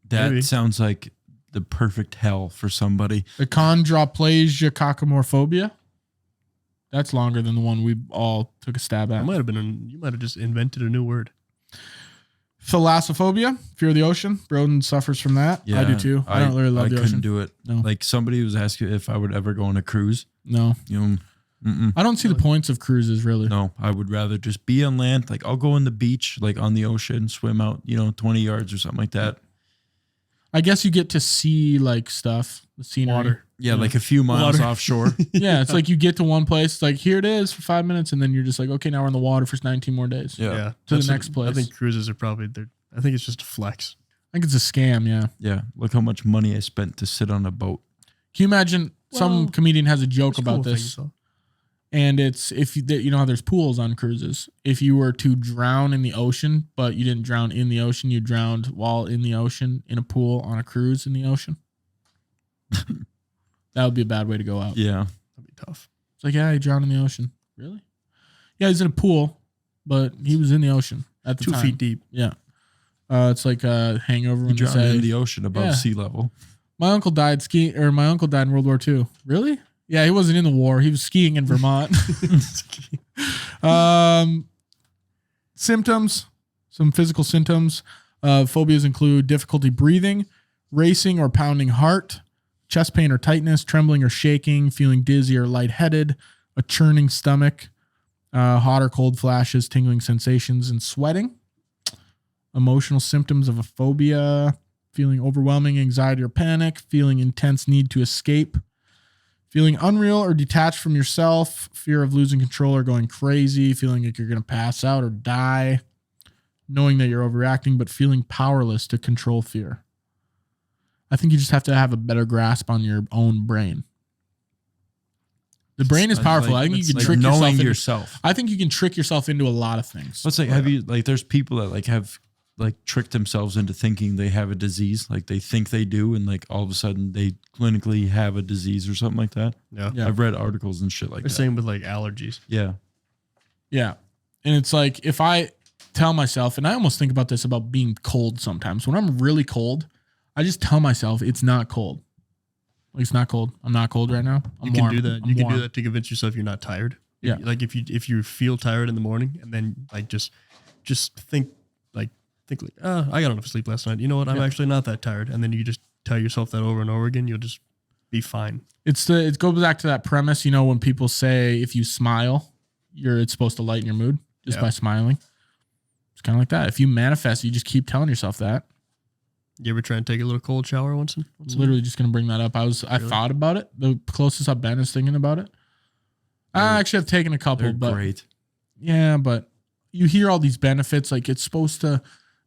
That Maybe. sounds like the perfect hell for somebody. The chondroplasia cockamorphobia. That's longer than the one we all took a stab That at. might have been you might have just invented a new word. Thalassophobia, fear of the ocean. Broden suffers from that. I do too. I don't really love the couldn't ocean. do it. No. Like somebody was asking if I would ever go on a cruise. No, You know, I don't see the points of cruises really. no, I would rather just be on land. Like I'll go on the beach, like on the ocean, swim out, 20 yards or something like that. I guess you get to see like stuff, the scenery. Water. Yeah, like a few miles Water. offshore. Yeah, it's like you get to one place, it's like here it is for 5 minutes, and then you're just like, okay, now we're in the water for 19 more days. Yeah. To the That's next place. I think cruises are probably there. I think it's just a flex. I think it's a scam. Yeah. Yeah. Look how much money I spent to sit on a boat. Can you imagine some Well, comedian has a joke There's about cool this, things, though. and it's if you know how there's pools on cruises. If you were to drown in the ocean, but you didn't drown in the ocean, you drowned while in the ocean in a pool on a cruise in the ocean. That would be a bad way to go out. Yeah. That'd be tough. It's like, yeah, you drowned in the ocean. Really? Yeah, he's in a pool, but he was in the ocean at the 2 time. feet deep. Yeah. It's like a hangover You when you drowned say in the ocean above sea level. my uncle died skiing, or my uncle died in World War II. Really? Yeah, he wasn't in the war. He was skiing in Vermont. Symptoms, some physical symptoms of phobias include difficulty breathing, racing or pounding heart, chest pain or tightness, trembling or shaking, feeling dizzy or lightheaded, a churning stomach, hot or cold flashes, tingling sensations, and sweating. Emotional symptoms of a phobia, feeling overwhelming anxiety or panic, feeling intense need to escape, feeling unreal or detached from yourself, fear of losing control or going crazy, feeling like you're going to pass out or die, knowing that you're overreacting, but feeling powerless to control fear. I think you just have to have a better grasp on your own brain. The brain is powerful. I think you can trick yourself knowing into, yourself. I think you can trick yourself into a lot of things. Let's say, have you like? There's people that like have like tricked themselves into thinking they have a disease, like they think they do, and like all of a sudden they clinically have a disease or something like that. Yeah. Yeah. I've read articles and shit like The that. same with like allergies. Yeah, Yeah. And it's like if I tell myself, and I almost think about this about being cold sometimes. When I'm really cold, I just tell myself it's not cold. Like it's not cold. I'm not cold right now. I'm You can warm. do that. I'm You can warm. do that to convince yourself you're not tired. Yeah. Like if you feel tired in the morning and then like just think like I got enough sleep last night. You know what? I'm Yeah. actually not that tired. And then you just tell yourself that over and over again. You'll just be fine. It goes back to that premise, you know, when people say if you smile, it's supposed to lighten your mood just Yeah. by smiling. It's kind of like that. If you manifest, you just keep telling yourself that. You ever try and take a little cold shower once? Literally just gonna bring that up. I Really? thought about it. The closest I've been is thinking about it. I actually have taken a couple, they're but great. yeah, but you hear all these benefits, like it's supposed to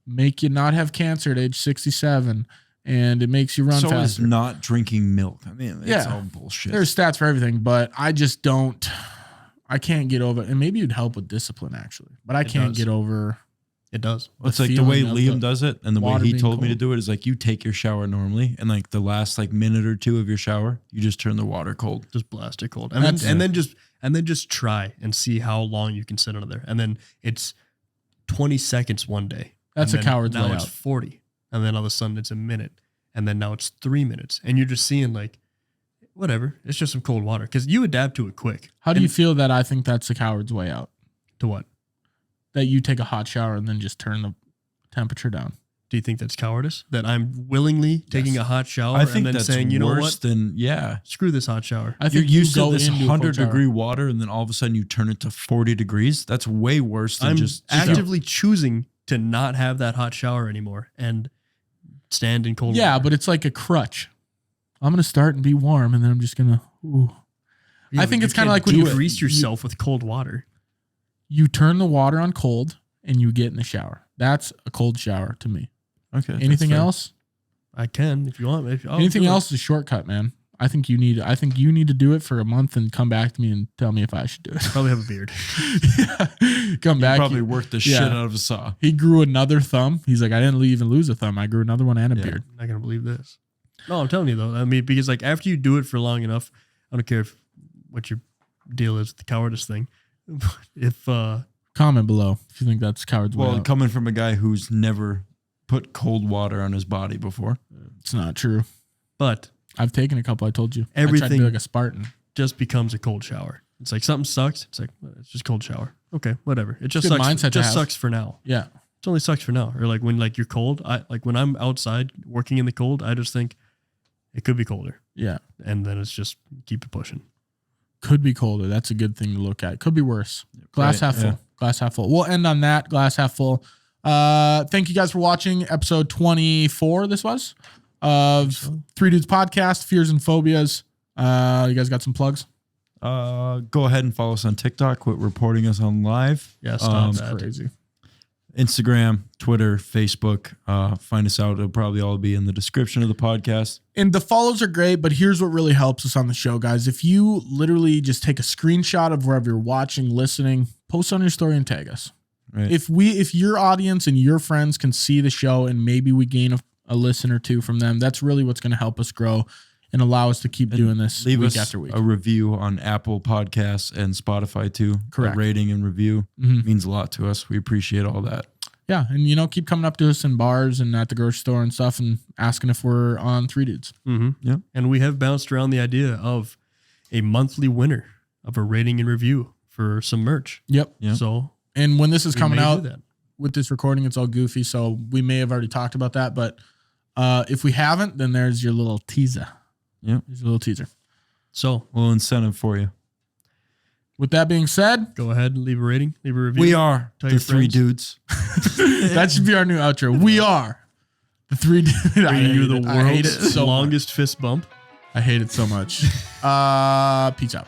make you not have cancer at age 67, and it makes you run So is faster. not drinking milk. I mean, it's Yeah. all bullshit. There's stats for everything, but I just don't. I can't get over, and maybe it'd help with discipline actually, but I It can't does. get over. It does. It's like the way feeling of Liam the does it and the way water he being told me to cold. do it is like you take your shower normally and like the last like minute or two of your shower, you just turn the water cold. Just blast it cold. That's And then just try and see how long you can sit under there. And then it's 20 seconds one day. That's And a then coward's now way it's out. 40. And then all of a sudden it's a minute. And then now it's 3 minutes. And you're just seeing like, whatever. It's just some cold water. Because you adapt to it quick. How do And you feel that I think that's a coward's way out? to what? That you take a hot shower and then just turn the temperature down. Do you think that's cowardice? That I'm willingly taking Yes. a hot shower I think and then that's saying, you know worse what? than, yeah. Screw this hot shower. I You're think you used to go this into a cold 100-degree shower. water and then all of a sudden you turn it to 40 degrees. That's way worse than I'm just actively choosing to not have that hot shower anymore and stand in cold Yeah, water. but it's like a crutch. I'm gonna start and be warm, and then I'm just gonna. Ooh. Yeah, I but think you it's kinda can't like when you- grease yourself with cold water. You turn the water on cold and you get in the shower. That's a cold shower to me. Okay. that's Anything fair. else? I can if you want. I'll Anything do it. else is a shortcut, man. I think you need to do it for a month and come back to me and tell me if I should do it. Probably have a beard. Come You back. probably worked the shit out of a saw. He grew another thumb. He's like, I didn't even lose a thumb. I grew another one and a Yeah. beard. I'm not gonna believe this. No, I'm telling you though. I mean, because like after you do it for long enough, I don't care what your deal is with the cowardice thing. If Comment below if you think that's coward's way Well, out. coming from a guy who's never put cold water on his body before. It's not true. but I've taken a couple. I told you. I tried to Everything- be like a Spartan. just becomes a cold shower. It's like something sucks. It's like well, it's just cold shower. Okay, whatever. It just Good sucks. mindset It to just have. sucks for now. Yeah. It only sucks for now. Or like when like you're cold. I like when I'm outside working in the cold. I just think it could be colder, Yeah. and then it's just keep it pushing. Could be colder. That's a good thing to look at. Could be worse. Glass Right, half full. yeah. Glass half full. We'll end on that. Glass half full. Thank you guys for watching episode 24. This was of Three Dudes Podcast, Fears and Phobias. You guys got some plugs? Go ahead and follow us on TikTok. Quit reporting us on live. Yeah, stop that. Crazy. Instagram, Twitter, Facebook. Find us out. It'll probably all be in the description of the podcast. And the follows are great, but here's what really helps us on the show, guys. If you literally just take a screenshot of wherever you're watching, listening, post on your story and tag us. Right. If your audience and your friends can see the show and maybe we gain a listen or two from them, that's really what's going to help us grow. and allow us to keep doing this Leave week us after week. a review on Apple Podcasts and Spotify too. Correct. A rating and review means a lot to us. We appreciate all that. Yeah, and keep coming up to us in bars and at the grocery store and stuff and asking if we're on Three Dudes. Yep. And we have bounced around the idea of a monthly winner of a rating and review for some merch. Yep. So, And when this is we coming may do out that. with this recording, it's all goofy, so we may have already talked about that. But if we haven't, then there's your little teaser. Yep. There's a little teaser. So, Little incentive for you. With that being said, go ahead and leave a rating, leave a review. We are Tell the your Three friends. Dudes. that should be our new outro. We are the Three Dudes. Bringing you the I hate it world's so much. longest fist bump. I hate it so much. Peace out.